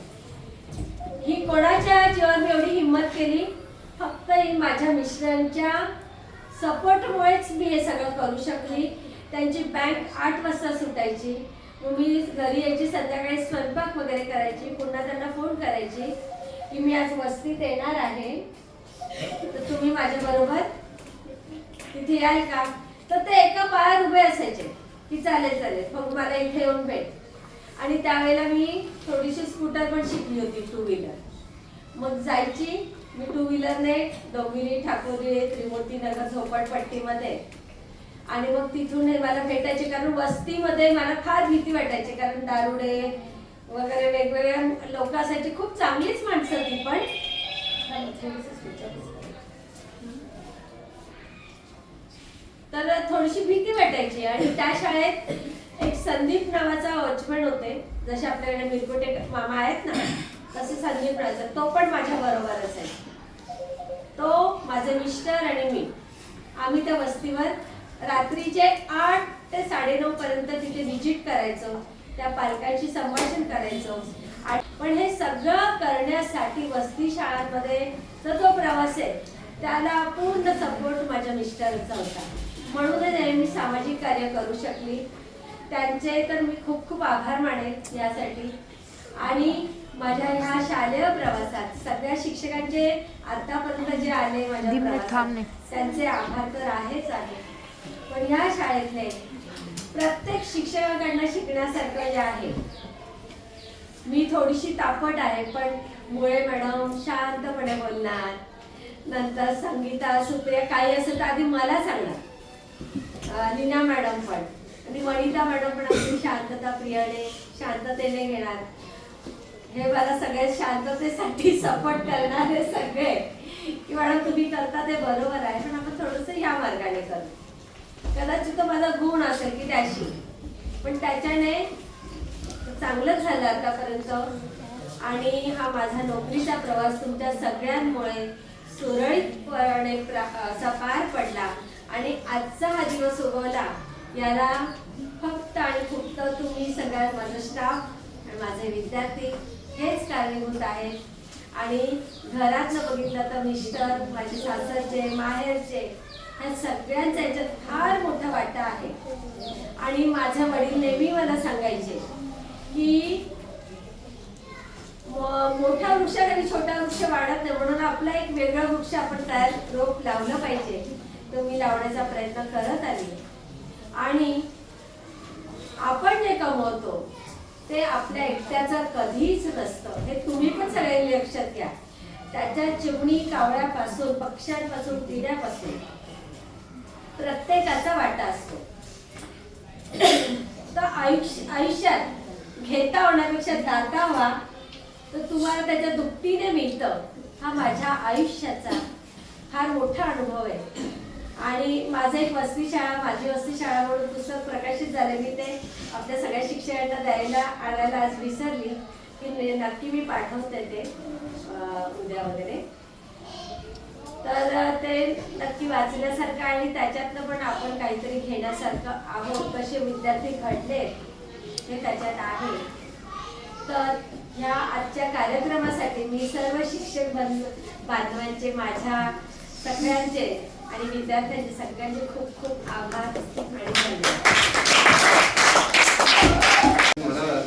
ही कोणाच्या जीवावर मी एवढी हिंमत केली? फक्त ही माझ्या मिस्टरांच्या सपोर्टमुळेच मी हे सगळं करू शकली. त्यांची बँक 8 वाजता सुटायची, मग मी घरी यायची, संध्याकाळी स्वयंपाक वगैरे करायची, पुन्हा त्यांना फोन करायची की मी आज वस्तीत येणार आहे, तर तुम्ही माझ्या बरोबर तिथे याल का? तर ते एका पायावर उभे असायचे की चालेल चालेल, मग मला इथे येऊन भेट. आणि त्यावेळेला मी थोडीशी स्कूटर पण शिकली होती, 2 व्हीलर. मग जायची मी 2 व्हीलरने डोंबिवली, ठाकोरी, त्रिमूर्तीनगर झोपडपट्टीमध्ये, आणि मग तिथून हे मला भेटायचे. कारण वस्तीमध्ये मला फार भीती वाटायची, कारण दारुडे वगैरे वेगवेगळ्या लोक असायची, खूप चांगलीच माणसं ती पण. तर थोडीशी भीती वाटायची. आणि त्या शाळेत एक संदीप नावाचा वॉचमॅन होते, जसे आपल्याकडे मिरकुटे मामा आहेत ना, तसे संदीप नावाचा, तो पण माझ्या बरोबर असायचा. तो, माझे मिस्टर आणि मी, आम्ही त्या वस्तीवर रात्रीचे 8 ते 9:30 पर्यंत तिथे व्हिजिट करायचो, त्या पालकांशी संभाषण करायचो. पण हे सगळं करण्यासाठी वस्ती शाळांमध्ये जो प्रवास आहे त्याला पूर्ण सपोर्ट माझ्या मिस्टरचा होता. म्हणून मी सामाजिक कार्य करू शकली. त्यांचे तर मी खूप खूप आभार मानेन यासाठी. आणि माझ्या ह्या शालेय प्रवासात सगळ्या शिक्षकांचे आतापर्यंत जे आले माझ्या प्रवासात, त्यांचे आभार तर आहेच आहे. पण ह्या शाळेतले प्रत्येक शिक्षकाकडनं शिकण्यासारखं जे आहे. मी थोडीशी तापट आहे, पण मुळे मॅडम शांतपणे बोलणार, नंतर संगीता, सुप्रिया काही असेल तर आधी मला सांगणार, लीना मॅडम पण, आणि वनिता मॅडम पण अगदी शांतता प्रियाने शांततेने घेणार. हे मला सगळे शांततेसाठी सपोर्ट करणारे सगळे की मॅडम तुम्ही करता ते बरोबर आहे, पण आपण थोडंसं या मार्गाने करू. कदाचित तो माझा गुण असेल की त्याशी, पण त्याच्याने चांगलंच झालं आतापर्यंत. आणि हा माझा नोकरीचा प्रवास तुमच्या सगळ्यांमुळे सुरळीतपणे असा पार पडला. आणि आजचा हा दिवस उगवला याला फक्त आणि फक्त तुम्ही सगळ्यात, माझा स्टाफ आणि माझे विद्यार्थी हेच कारणीभूत आहेत. आणि घरातलं बघितलं तर मिस्टर, माझे सासरचे, माहेरचे, ह्या सगळ्यांचा याच्यात फार मोठा वाटा आहे. आणि माझे वडील नेहमी मला सांगायचे की मोठा वृक्ष आणि छोटा वृक्ष वाढत नाही, म्हणून आपला एक वेगळा वृक्ष आपण तयार रोप लावलं पाहिजे. तो मी लावण्याचा प्रयत्न करत आली. आणि आपण जे कमवतो ते आपल्या एकट्याचं कधीच नसतं, हे तुम्ही पण सगळ्यांनी लक्षात घ्या. त्याच्या चिमणी, कावळ्यापासून, पक्ष्यांपासून, किड्यापासून प्रत्येकाचा वाटा असतो. तर आयुष्यात घेता होण्यापेक्षा दाता व्हा, तर तुम्हाला त्याच्या दुपटीने मिळतं. हा माझ्या आयुष्याचा फार मोठा अनुभव आहे. आणि माझं एक वस्ती शाळा, माझी वस्ती शाळा म्हणून पुस्तक प्रकाशित झाले. मी ते आपल्या सगळ्या शिक्षकांना द्यायला आणायला आज विसरली की नक्की मी पाठवते ते उद्या वगैरे. तर ते नक्की वाचण्यासारखं आणि त्याच्यातनं पण आपण काहीतरी घेण्यासारखं आहोत. कसे विद्यार्थी घडले हे त्याच्यात आहे. तर ह्या आजच्या कार्यक्रमासाठी मी सर्व शिक्षक बांधवांचे, माझ्या सगळ्यांचे आणि विद्यार्थ्यांचे सगळ्यांचे खूप खूप आभार आणि धन्यवाद. म्हणाला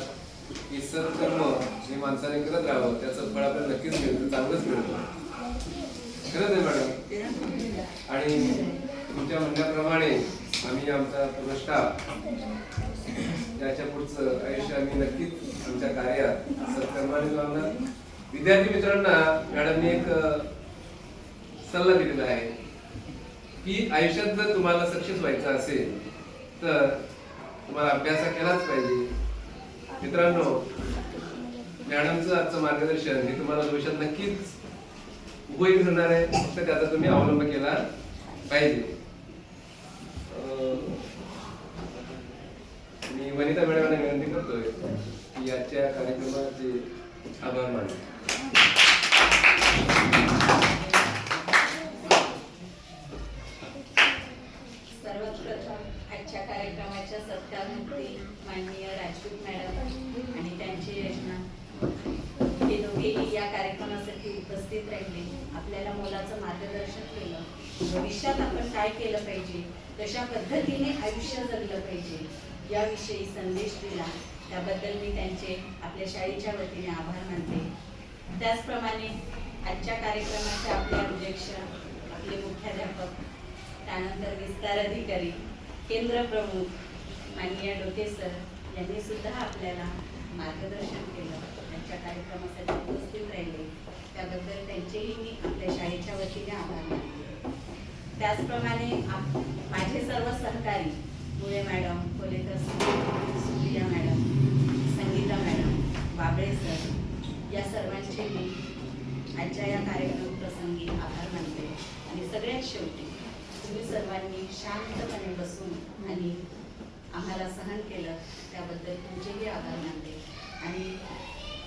की सत्कर्म जे माणसाने करत राहावं त्याचं फळ आपल्याला नक्कीच मिळतं, चांगलंच मिळतं. खरंच आहे मॅडम. आणि तुमच्या म्हणण्याप्रमाणे आम्ही आमचा पूर्ण स्टाफ याच्या पुढचं आयुष्य आम्ही नक्कीच आमच्या कार्यात सत्कर्माने लावणार. विद्यार्थी मित्रांना मॅडमने एक सल्ला दिलेला आहे की आयुष्यात जर तुम्हाला सक्सेस व्हायचं असेल तर तुम्हाला अभ्यास केलाच पाहिजे. मित्रांनो, मॅडमचं आजचं मार्गदर्शन हे तुम्हाला भविष्यात नक्कीच उपयोगी होणार आहे. फक्त त्याचा तुम्ही अवलंब केला पाहिजे. मी वनिता मॅडमांना विनंती करतोय की आजच्या कार्यक्रमाचे आभार मानतो. सर्वप्रथम आजच्या कार्यक्रमाच्या सत्कारमूर्ती माननीय राजपूत मॅडम आणि त्यांचे हे दोघेही या कार्यक्रमासाठी उपस्थित राहिले, आपल्याला मोलाचं मार्गदर्शन केलं. भविष्यात आपण काय केलं पाहिजे, कशा पद्धतीने आयुष्य जगलं पाहिजे याविषयी संदेश दिला त्याबद्दल मी त्यांचे आपल्या शाळेच्या वतीने आभार मानते. त्याचप्रमाणे आजच्या कार्यक्रमाचे आपले अध्यक्ष, आपले मुख्याध्यापक, त्यानंतर विस्तार अधिकारी, केंद्र प्रमुख माननीय डोके सर यांनी सुद्धा आपल्याला मार्गदर्शन केलं. त्यांच्या कार्यक्रमासाठी उपस्थित राहिले त्याबद्दल त्यांचेही मी आपल्या शाळेच्या वतीने आभार मानते. त्याचप्रमाणे माझे सर्व सहकारी Mule madam, Kolekar Supriya madam, Sangeeta madam, Babale sir या सर्वांचे मी आजच्या या कार्यक्रम प्रसंगी आभार मानते. आणि सगळ्यात शेवटी तुम्ही सर्वांनी शांतपणे बसून आणि आम्हाला सहन केलं त्याबद्दल तुमचेही आभार मानते. आणि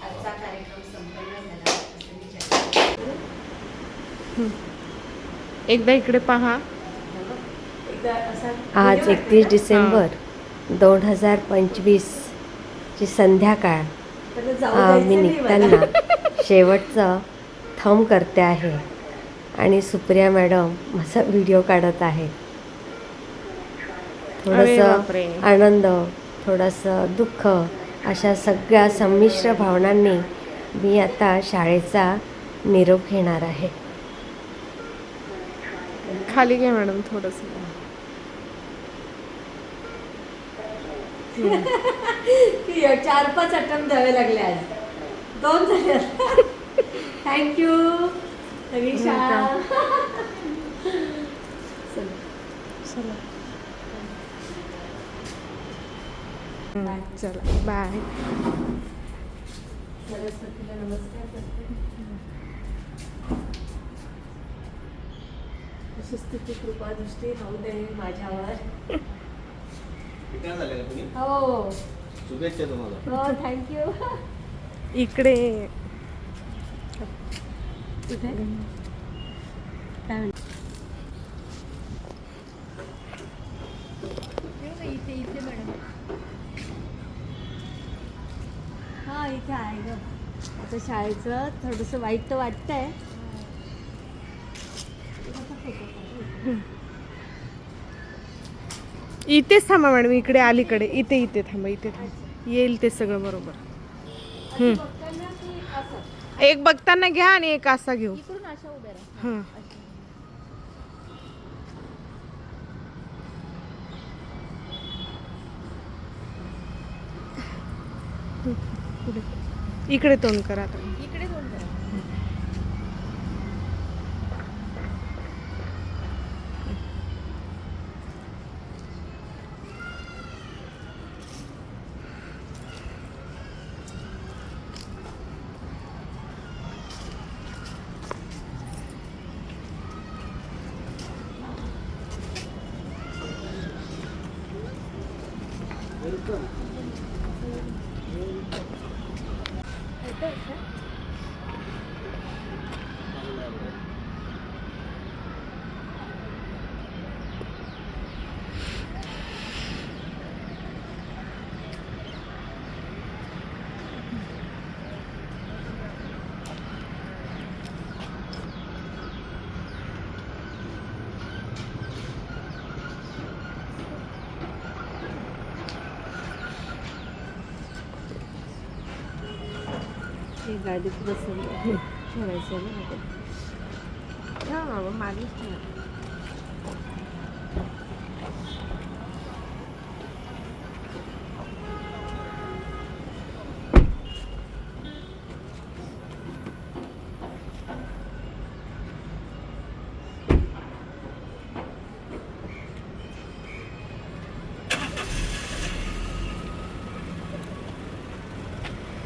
आजचा कार्यक्रम संपन्न झाला असं मी जाहीर करते. एकदा इकडे पहा. आज 31 डिसेंबर 2025 ची संध्याकाळ. मी निघताना शेवटचं थंब करते आहे आणि सुप्रिया मॅडम माझा व्हिडिओ काढत आहे. थोडंसं आनंद, थोडंसं दुःख अशा सगळ्या संमिश्र भावनांनी मी आता शाळेचा निरोप घेणार आहे. खाली घ्या मॅडम थोडंसं. 4-5 अटेम्प्ट द्यावे लागले आज. 2 झाले. थँक्यू सगळी शाळा. चला बाय. सरस्वतीला नमस्कार करते. अशी स्थिती कृपा दृष्टी राहू दे माझ्यावर. हो शुभेच्छा तुम्हाला. हो थँक्यू. इकडे कुठे काय म्हणते? इथे मॅडम. हां इथे आहे ग. आता शाळेचं थोडंसं वाईट तर वाटतंय. इथेच थांबा मॅडम. इकडे अलीकडे इथे थांबा. इथे थांबा. येईल ते सगळं बरोबर. एक बघताना घ्या आणि एक असा घेऊ. हां इकडे तोंड करा आता. गाडीत बसून ठेवायचं ना. हां मागेच ठेवा.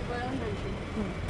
बरं म्हणते.